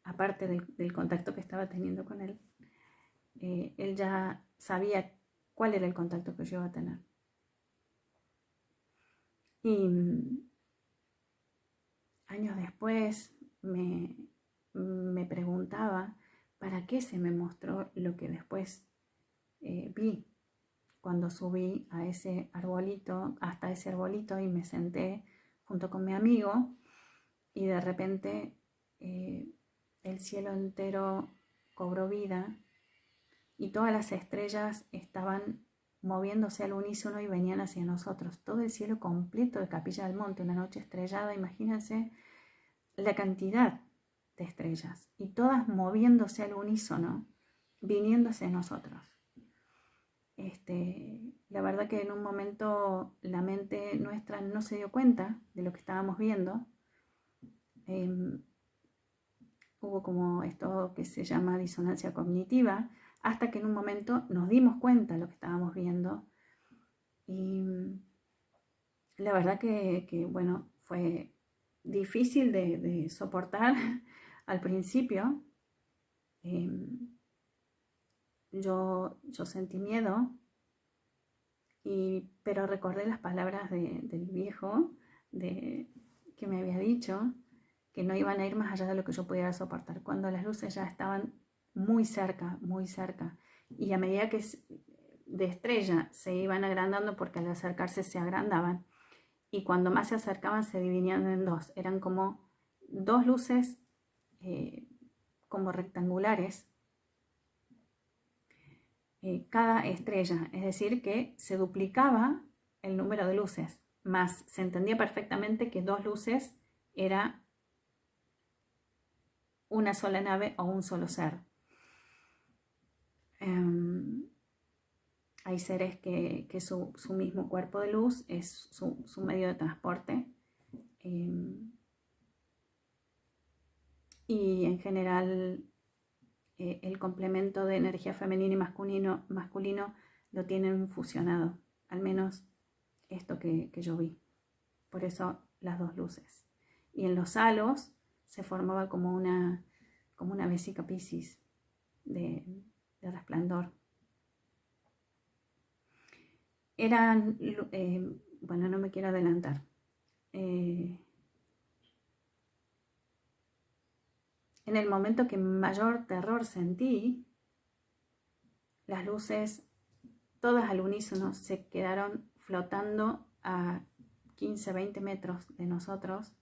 aparte del contacto que estaba teniendo con él. Él ya sabía cuál era el contacto que yo iba a tener. Y años después me preguntaba para qué se me mostró lo que después vi cuando subí a ese arbolito, hasta ese arbolito, y me senté junto con mi amigo, y de repente el cielo entero cobró vida y todas las estrellas estaban moviéndose al unísono y venían hacia nosotros. Todo el cielo completo de Capilla del Monte, una noche estrellada, imagínense la cantidad de estrellas, y todas moviéndose al unísono, viniendo hacia nosotros. La verdad que en un momento la mente nuestra no se dio cuenta de lo que estábamos viendo. Hubo como esto que se llama disonancia cognitiva, hasta que en un momento nos dimos cuenta de lo que estábamos viendo. Y la verdad que bueno, fue difícil de soportar al principio. Yo sentí miedo, pero recordé las palabras del viejo que me había dicho que no iban a ir más allá de lo que yo pudiera soportar, cuando las luces ya estaban muy cerca, y a medida que de estrella se iban agrandando, porque al acercarse se agrandaban, y cuando más se acercaban se dividían en dos, eran como dos luces como rectangulares, cada estrella, es decir, que se duplicaba el número de luces, más se entendía perfectamente que dos luces era una sola nave o un solo ser. Hay seres que su mismo cuerpo de luz es su medio de transporte, y en general el complemento de energía femenina y masculino lo tienen fusionado, al menos esto que yo vi. Por eso las dos luces. Y en los halos se formaba como una vesica Piscis de resplandor. Eran, bueno, no me quiero adelantar. En el momento que mayor terror sentí, las luces, todas al unísono, se quedaron flotando a 15, 20 metros de nosotros,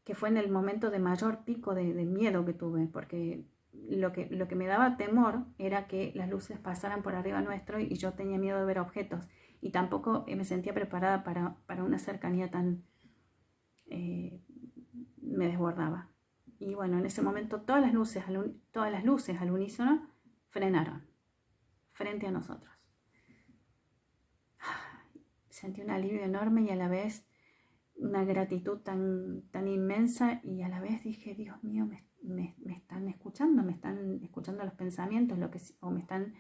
que fue en el momento de mayor pico de miedo que tuve, porque lo que me daba temor era que las luces pasaran por arriba nuestro y yo tenía miedo de ver objetos y tampoco me sentía preparada para una cercanía tan... me desbordaba. Y bueno, en ese momento todas las luces al unísono frenaron frente a nosotros. Sentí un alivio enorme y a la vez una gratitud tan inmensa, y a la vez dije, Dios mío, me están escuchando los pensamientos, o me están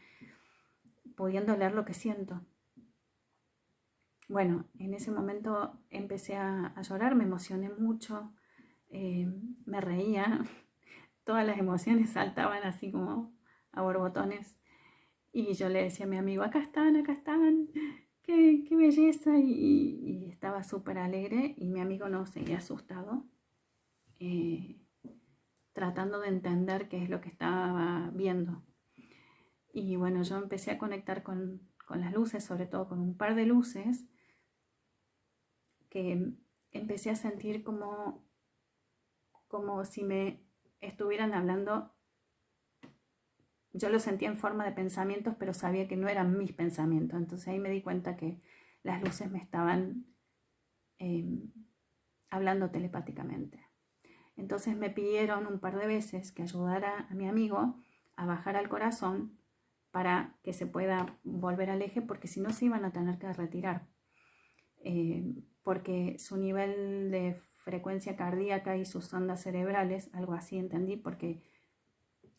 pudiendo leer lo que siento. Bueno, en ese momento empecé a llorar, me emocioné mucho, me reía, todas las emociones saltaban así como a borbotones, y yo le decía a mi amigo, acá están, qué belleza, y estaba súper alegre, y mi amigo no, seguía asustado, tratando de entender qué es lo que estaba viendo. Y bueno, yo empecé a conectar con las luces, sobre todo con un par de luces, que empecé a sentir como si me estuvieran hablando. Yo lo sentía en forma de pensamientos, pero sabía que no eran mis pensamientos. Entonces ahí me di cuenta que las luces me estaban hablando telepáticamente. Entonces me pidieron un par de veces que ayudara a mi amigo a bajar al corazón para que se pueda volver al eje, porque si no se iban a tener que retirar. Porque su nivel de frecuencia cardíaca y sus ondas cerebrales, algo así entendí, porque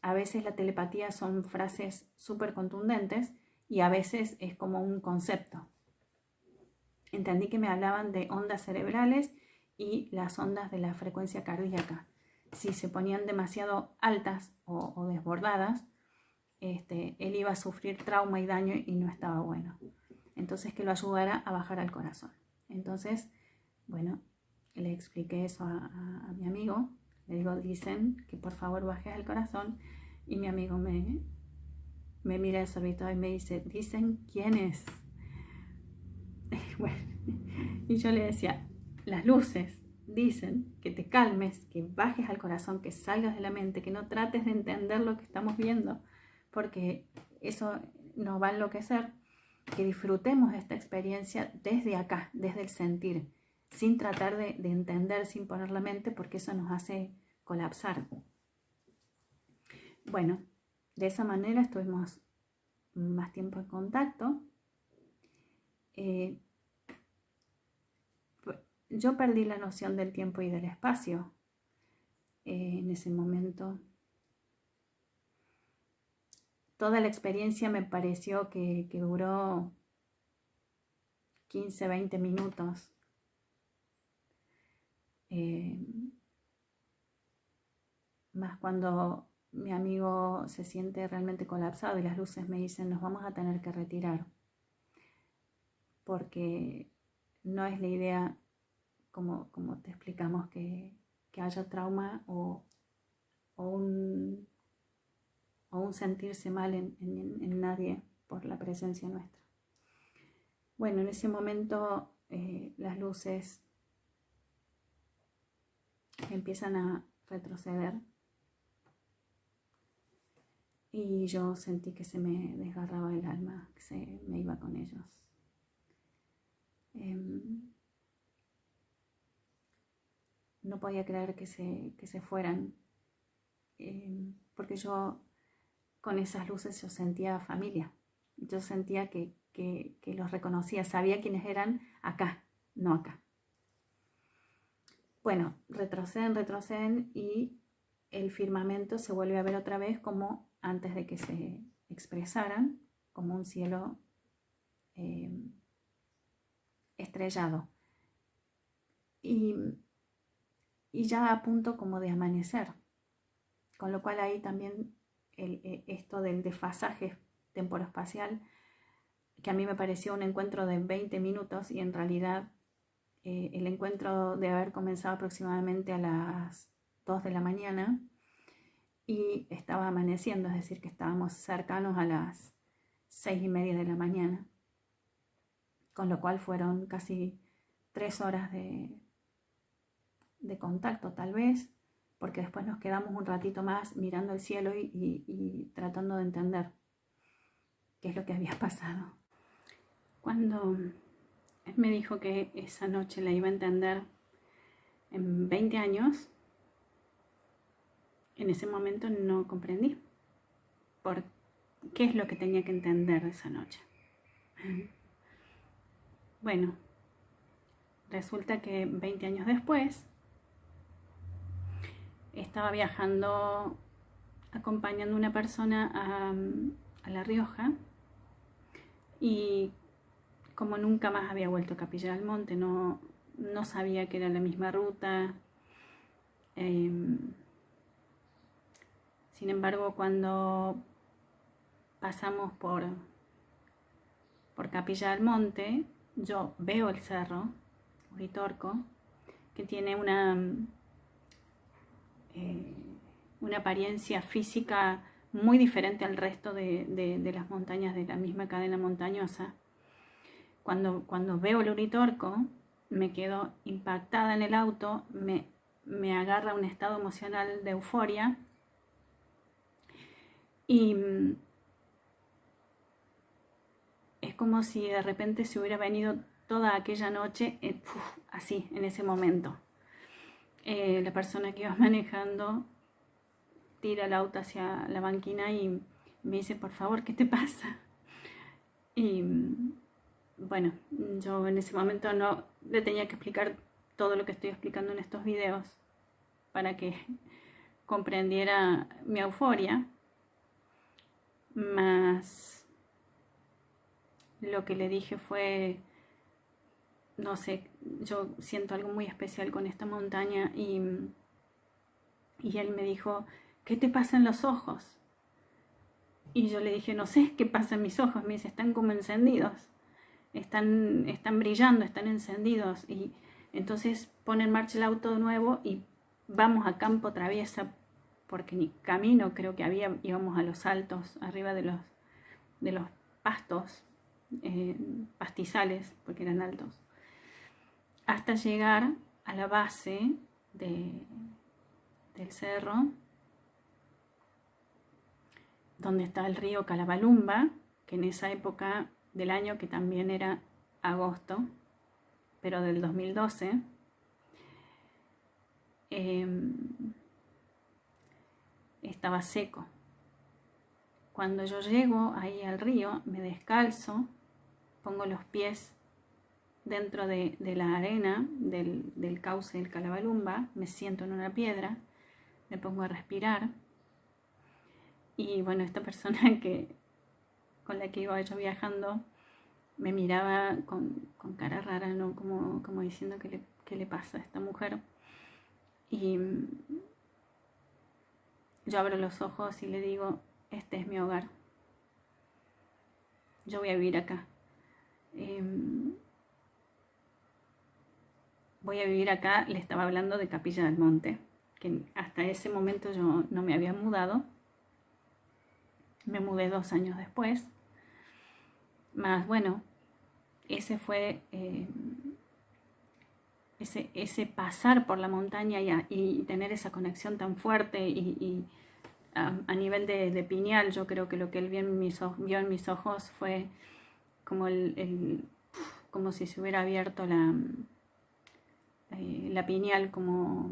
a veces la telepatía son frases súper contundentes y a veces es como un concepto. Entendí que me hablaban de ondas cerebrales y las ondas de la frecuencia cardíaca. Si se ponían demasiado altas o desbordadas, él iba a sufrir trauma y daño y no estaba bueno. Entonces que lo ayudara a bajar al corazón. Entonces, bueno, le expliqué eso a mi amigo. Le digo, dicen que por favor bajes al corazón. Y mi amigo me mira desorbitado y me dice, ¿dicen quién es? Bueno, y yo le decía, las luces dicen que te calmes, que bajes al corazón, que salgas de la mente, que no trates de entender lo que estamos viendo, porque eso nos va a enloquecer, que disfrutemos esta experiencia desde acá, desde el sentir, sin tratar de entender, sin poner la mente, porque eso nos hace colapsar. Bueno, de esa manera estuvimos más tiempo en contacto. Yo perdí la noción del tiempo y del espacio en ese momento. Toda la experiencia me pareció que duró 15, 20 minutos. Más cuando mi amigo se siente realmente colapsado y las luces me dicen, nos vamos a tener que retirar, porque no es la idea, como te explicamos, que haya trauma o un sentirse mal en nadie por la presencia nuestra. Bueno, en ese momento las luces empiezan a retroceder y yo sentí que se me desgarraba el alma, que se me iba con ellos. No podía creer que se fueran, porque yo con esas luces yo sentía familia, yo sentía que los reconocía, sabía quiénes eran acá, no acá. Bueno, retroceden y el firmamento se vuelve a ver otra vez como antes de que se expresaran, como un cielo estrellado. Y ya a punto como de amanecer. Con lo cual ahí también esto del desfasaje temporoespacial, que a mí me pareció un encuentro de 20 minutos y en realidad el encuentro debe haber comenzado aproximadamente a las 2 de la mañana y estaba amaneciendo, es decir, que estábamos cercanos a las 6:30 de la mañana, con lo cual fueron casi 3 horas de contacto tal vez, porque después nos quedamos un ratito más mirando el cielo y tratando de entender qué es lo que había pasado. Cuando él me dijo que esa noche la iba a entender en 20 años, en ese momento no comprendí por qué es lo que tenía que entender esa noche. Bueno, resulta que 20 años después estaba viajando acompañando a una persona a La Rioja y como nunca más había vuelto a Capilla del Monte, no sabía que era la misma ruta. Sin embargo, cuando pasamos por Capilla del Monte, yo veo el cerro Uritorco, que tiene una apariencia física muy diferente al resto de las montañas de la misma cadena montañosa. Cuando veo el Uritorco, me quedo impactada en el auto, me agarra un estado emocional de euforia y es como si de repente se hubiera venido toda aquella noche así, en ese momento. La persona que iba manejando tira el auto hacia la banquina y me dice, por favor, ¿qué te pasa? Y bueno, yo en ese momento no le tenía que explicar todo lo que estoy explicando en estos videos para que comprendiera mi euforia, más lo que le dije fue, no sé, yo siento algo muy especial con esta montaña y él me dijo, ¿qué te pasa en los ojos? Y yo le dije, no sé qué pasa en mis ojos. Me dice, están como encendidos, están brillando, están encendidos. Y entonces pone en marcha el auto de nuevo y vamos a campo traviesa, porque ni camino creo que había, íbamos a los altos, arriba de los pastos, pastizales, porque eran altos, hasta llegar a la base del cerro, donde está el río Calabalumba, que en esa época del año, que también era agosto, pero del 2012, estaba seco. Cuando yo llego ahí al río, me descalzo, pongo los pies dentro de la arena del cauce del Calabalumba, me siento en una piedra, me pongo a respirar. Y bueno, esta persona con la que iba yo viajando me miraba con cara rara, ¿no? Como diciendo qué le pasa a esta mujer. Y yo abro los ojos y le digo, este es mi hogar. Yo voy a vivir acá. Voy a vivir acá, le estaba hablando de Capilla del Monte, que hasta ese momento yo no me había mudado. Me mudé 2 años después. Más bueno, ese fue ese pasar por la montaña y tener esa conexión tan fuerte y a nivel de pineal. Yo creo que lo que él vio en mis ojos fue como como si se hubiera abierto la pineal, como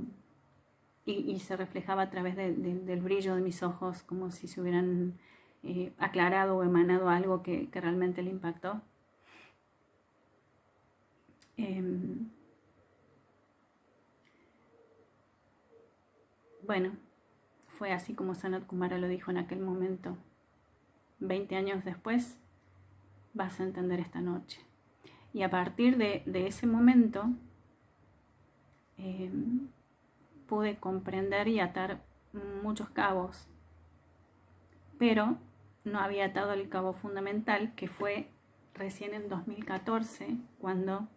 y se reflejaba a través del brillo de mis ojos, como si se hubieran aclarado o emanado algo que realmente le impactó. bueno, fue así como Sanat Kumara lo dijo en aquel momento. 20 años después vas a entender esta noche. Y a partir de ese momento pude comprender y atar muchos cabos, pero no había atado el cabo fundamental, que fue recién en 2014, cuando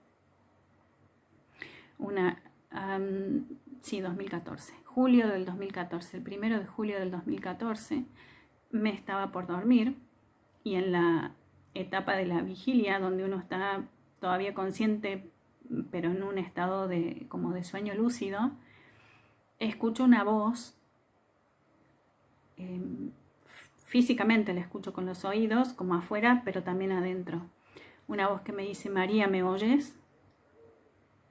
2014, julio del 2014, el 1 de julio del 2014, me estaba por dormir, y en la etapa de la vigilia, donde uno está todavía consciente, pero en un estado como de sueño lúcido, escucho una voz, físicamente la escucho con los oídos, como afuera, pero también adentro. Una voz que me dice: María, ¿me oyes?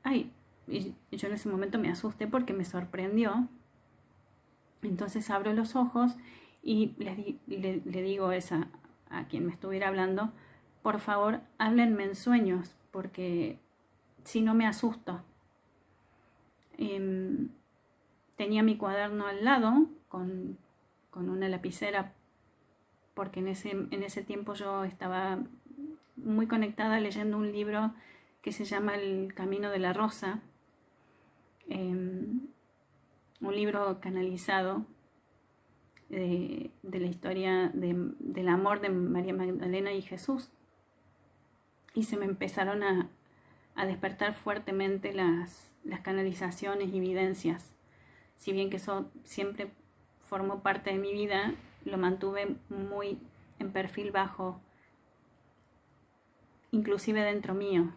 Ay, y yo en ese momento me asusté porque me sorprendió. Entonces abro los ojos y le digo a quien me estuviera hablando: por favor, háblenme en sueños, porque si no me asusto. Tenía mi cuaderno al lado con una lapicera, porque en ese tiempo yo estaba muy conectada leyendo un libro que se llama El Camino de la Rosa, un libro canalizado de la historia del amor de María Magdalena y Jesús, y se me empezaron a despertar fuertemente las canalizaciones y evidencias. Si bien que eso siempre formó parte de mi vida, lo mantuve muy en perfil bajo, inclusive dentro mío.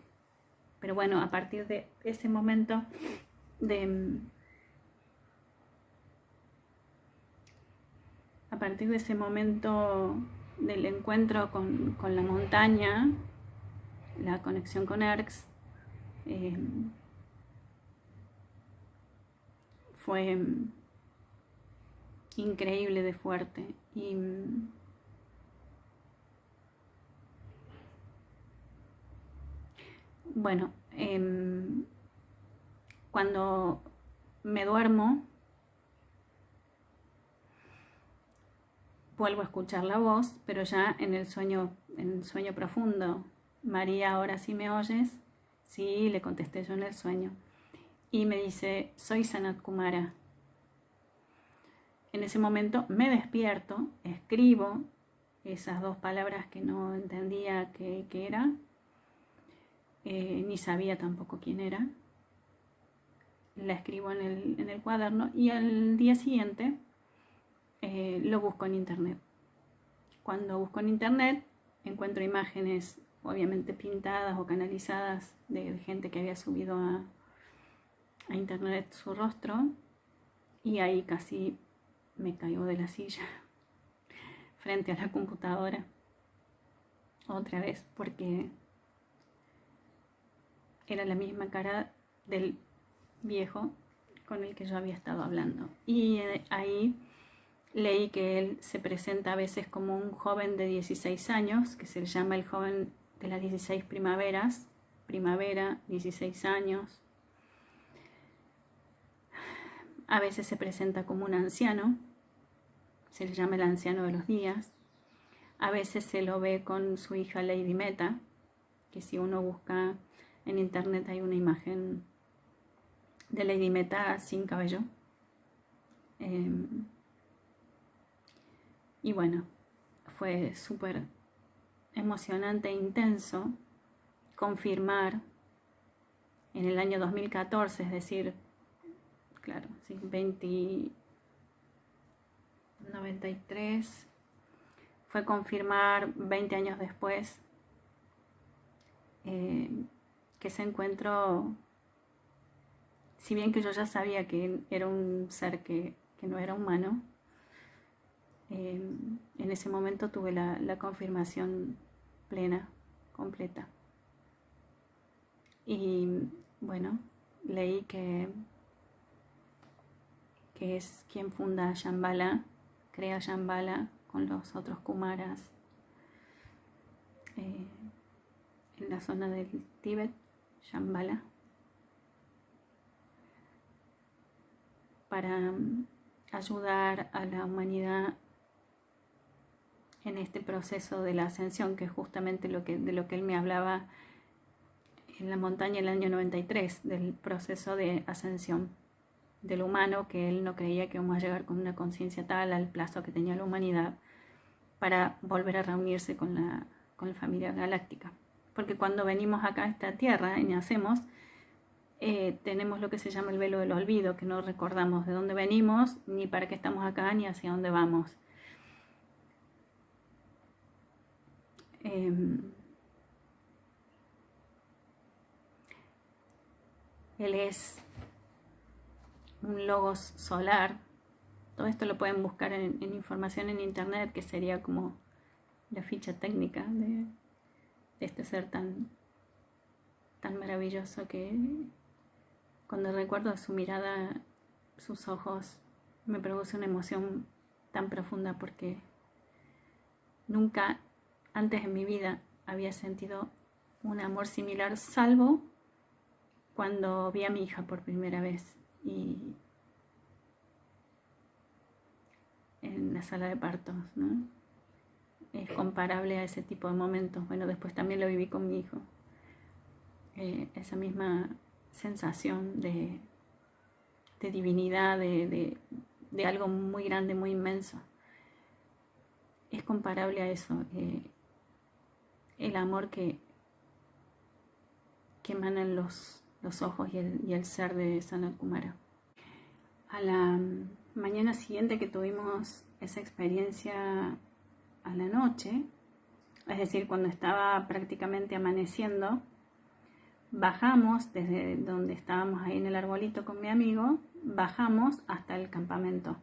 Pero bueno, a partir de ese momento del encuentro con la montaña, la conexión con Erx, fue increíble de fuerte. Y bueno, cuando me duermo, vuelvo a escuchar la voz, pero ya en el sueño profundo. María, ¿ahora sí me oyes? Sí, le contesté yo en el sueño. Y me dice: soy Sanat Kumara. En ese momento me despierto, escribo esas 2 palabras que no entendía qué era, ni sabía tampoco quién era. La escribo en el cuaderno, y al día siguiente lo busco en internet. Cuando busco en internet encuentro imágenes, obviamente pintadas o canalizadas, de gente que había subido a internet su rostro, y ahí casi me caigo de la silla frente a la computadora otra vez, porque era la misma cara del viejo con el que yo había estado hablando. Y ahí leí que él se presenta a veces como un joven de 16 años, que se le llama el joven de las 16 primaveras, primavera, 16 años. A veces se presenta como un anciano, se le llama el anciano de los días. A veces se lo ve con su hija Lady Meta, que si uno busca en internet hay una imagen de Lady Meta sin cabello. Y bueno, fue súper emocionante e intenso confirmar en el año 2014, es decir, claro, sí, 93, fue confirmar 20 años después que ese encuentro, si bien que yo ya sabía que era un ser que no era humano, en ese momento tuve la confirmación plena, completa. Y bueno, leí que es quien funda Shambhala, crea Shambhala con los otros Kumaras en la zona del Tíbet, Shambhala, para ayudar a la humanidad en este proceso de la ascensión, que es justamente de lo que él me hablaba en la montaña el año 93, del proceso de ascensión del humano, que él no creía que íbamos a llegar con una conciencia tal al plazo que tenía la humanidad para volver a reunirse con la familia galáctica. Porque cuando venimos acá a esta tierra y nacemos, tenemos lo que se llama el velo del olvido, que no recordamos de dónde venimos, ni para qué estamos acá, ni hacia dónde vamos. Él es un logos solar. Todo esto lo pueden buscar en información en internet, que sería como la ficha técnica de este ser tan maravilloso, que cuando recuerdo su mirada, sus ojos, me produce una emoción tan profunda, porque nunca antes en mi vida había sentido un amor similar, salvo cuando vi a mi hija por primera vez y en la sala de partos, ¿no? Es comparable a ese tipo de momentos. Bueno, después también lo viví con mi hijo. Esa misma sensación de divinidad, de algo muy grande, muy inmenso. Es comparable a eso, el amor que emanan los ojos y el ser de Sanat Kumara. A la mañana siguiente que tuvimos esa experiencia a la noche, es decir, cuando estaba prácticamente amaneciendo, bajamos desde donde estábamos ahí en el arbolito con mi amigo, bajamos hasta el campamento.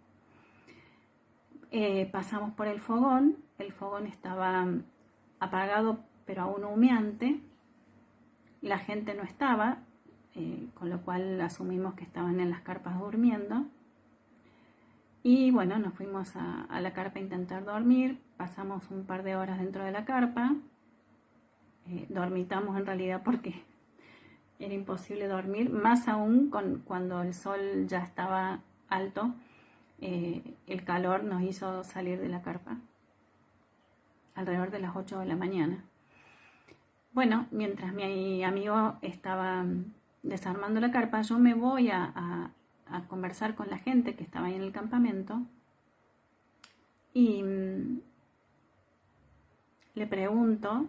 Pasamos por el fogón estaba apagado pero aún humeante, la gente no estaba, con lo cual asumimos que estaban en las carpas durmiendo. Y bueno, nos fuimos a la carpa a intentar dormir, pasamos un par de horas dentro de la carpa, dormitamos en realidad porque era imposible dormir, más aún cuando el sol ya estaba alto, el calor nos hizo salir de la carpa alrededor de las 8 de la mañana. Bueno, mientras mi amigo estaba desarmando la carpa, yo me voy a conversar con la gente que estaba ahí en el campamento y le pregunto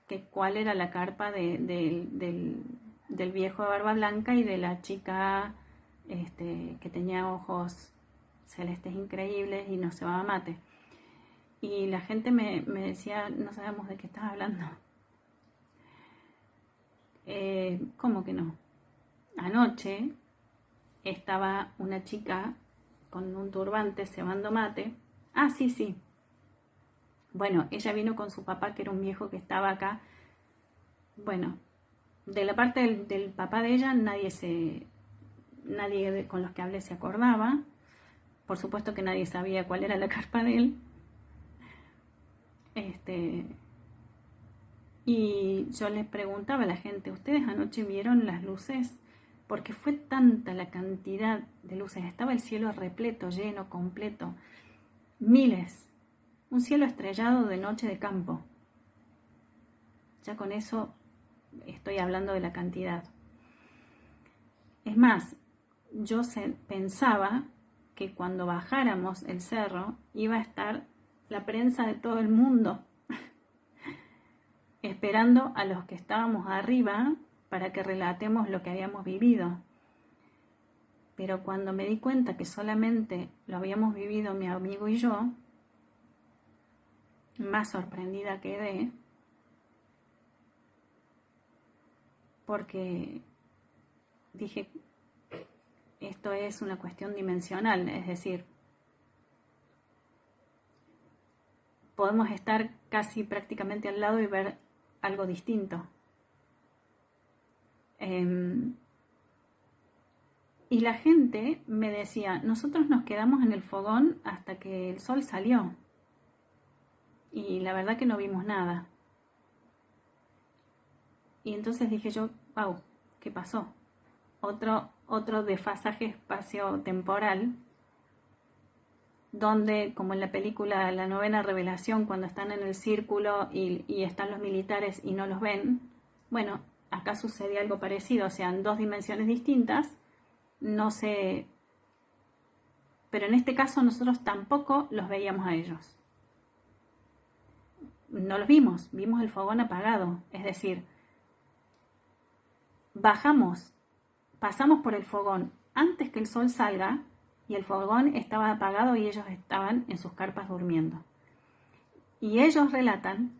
que cuál era la carpa del viejo de barba blanca y de la chica que tenía ojos celestes increíbles y nos cebaba mate. Y la gente me decía, no sabemos de qué estás hablando. ¿Cómo que no? Anoche estaba una chica con un turbante cebando mate. Ah, sí. Bueno, ella vino con su papá, que era un viejo que estaba acá. Bueno, de la parte del papá de ella, nadie con los que hablé se acordaba. Por supuesto que nadie sabía cuál era la carpa de él. Y yo les preguntaba a la gente, ¿ustedes anoche vieron las luces? Porque fue tanta la cantidad de luces, estaba el cielo repleto, lleno, completo, miles, un cielo estrellado de noche de campo. Ya con eso estoy hablando de la cantidad. Es más, yo pensaba que cuando bajáramos el cerro iba a estar la prensa de todo el mundo esperando a los que estábamos arriba para que relatemos lo que habíamos vivido. Pero cuando me di cuenta que solamente lo habíamos vivido mi amigo y yo, más sorprendida quedé, porque dije, esto es una cuestión dimensional, es decir, podemos estar casi prácticamente al lado y ver algo distinto. Y la gente me decía, nosotros nos quedamos en el fogón hasta que el sol salió. Y la verdad que no vimos nada. Y entonces dije yo, wow, ¿qué pasó? Otro desfasaje espacio-temporal donde, como en la película La Novena Revelación, cuando están en el círculo y están los militares y no los ven, bueno, acá sucede algo parecido, o sea, en dos dimensiones distintas, no sé, pero en este caso nosotros tampoco los veíamos a ellos. No los vimos, vimos el fogón apagado, es decir, bajamos, pasamos por el fogón antes que el sol salga y el fogón estaba apagado y ellos estaban en sus carpas durmiendo. Y ellos relatan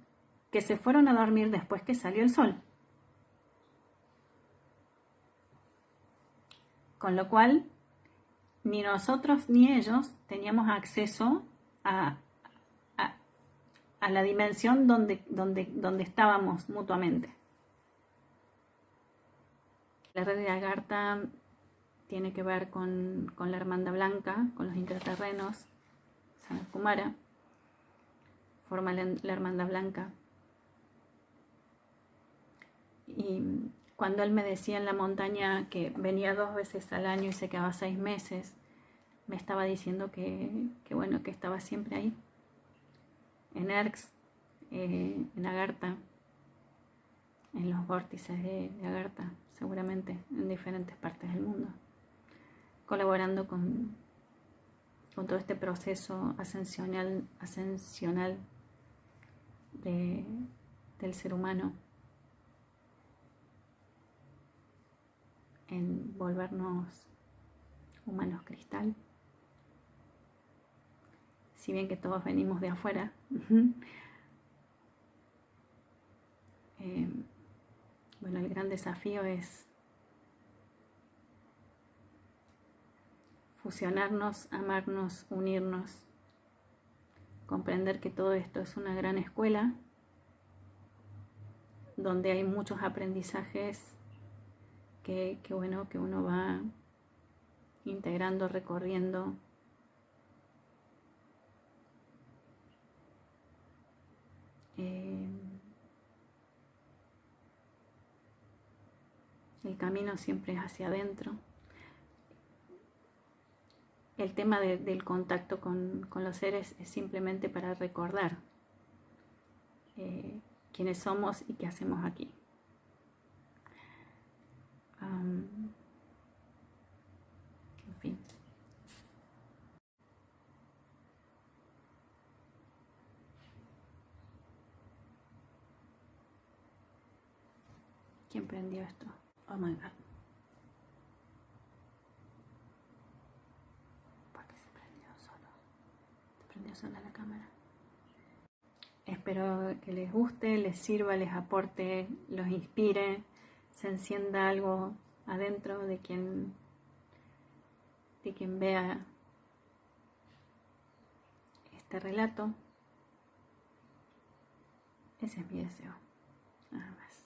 que se fueron a dormir después que salió el sol. Con lo cual, ni nosotros ni ellos teníamos acceso a la dimensión donde estábamos mutuamente. La red de Agartha tiene que ver con la Hermandad Blanca, con los intraterrenos, Sanat Kumara, forma la Hermandad Blanca. Y cuando él me decía en la montaña que venía 2 veces al año y se quedaba 6 meses, me estaba diciendo que bueno, que estaba siempre ahí, en Erx, en Agartha, en los vórtices de Agartha, seguramente en diferentes partes del mundo, colaborando con todo este proceso ascensional del ser humano en volvernos humanos cristal. Si bien que todos venimos de afuera, bueno, el gran desafío es fusionarnos, amarnos, unirnos, comprender que todo esto es una gran escuela donde hay muchos aprendizajes que bueno, que uno va integrando, recorriendo. El camino siempre es hacia adentro. El tema del contacto con los seres es simplemente para recordar quiénes somos y qué hacemos aquí. En fin. ¿Quién prendió esto? Oh my god. ¿Por qué se prendió solo? Se prendió sola la cámara. Espero que les guste, les sirva, les aporte, los inspire, se encienda algo adentro de quien vea este relato. Ese es mi deseo, nada más.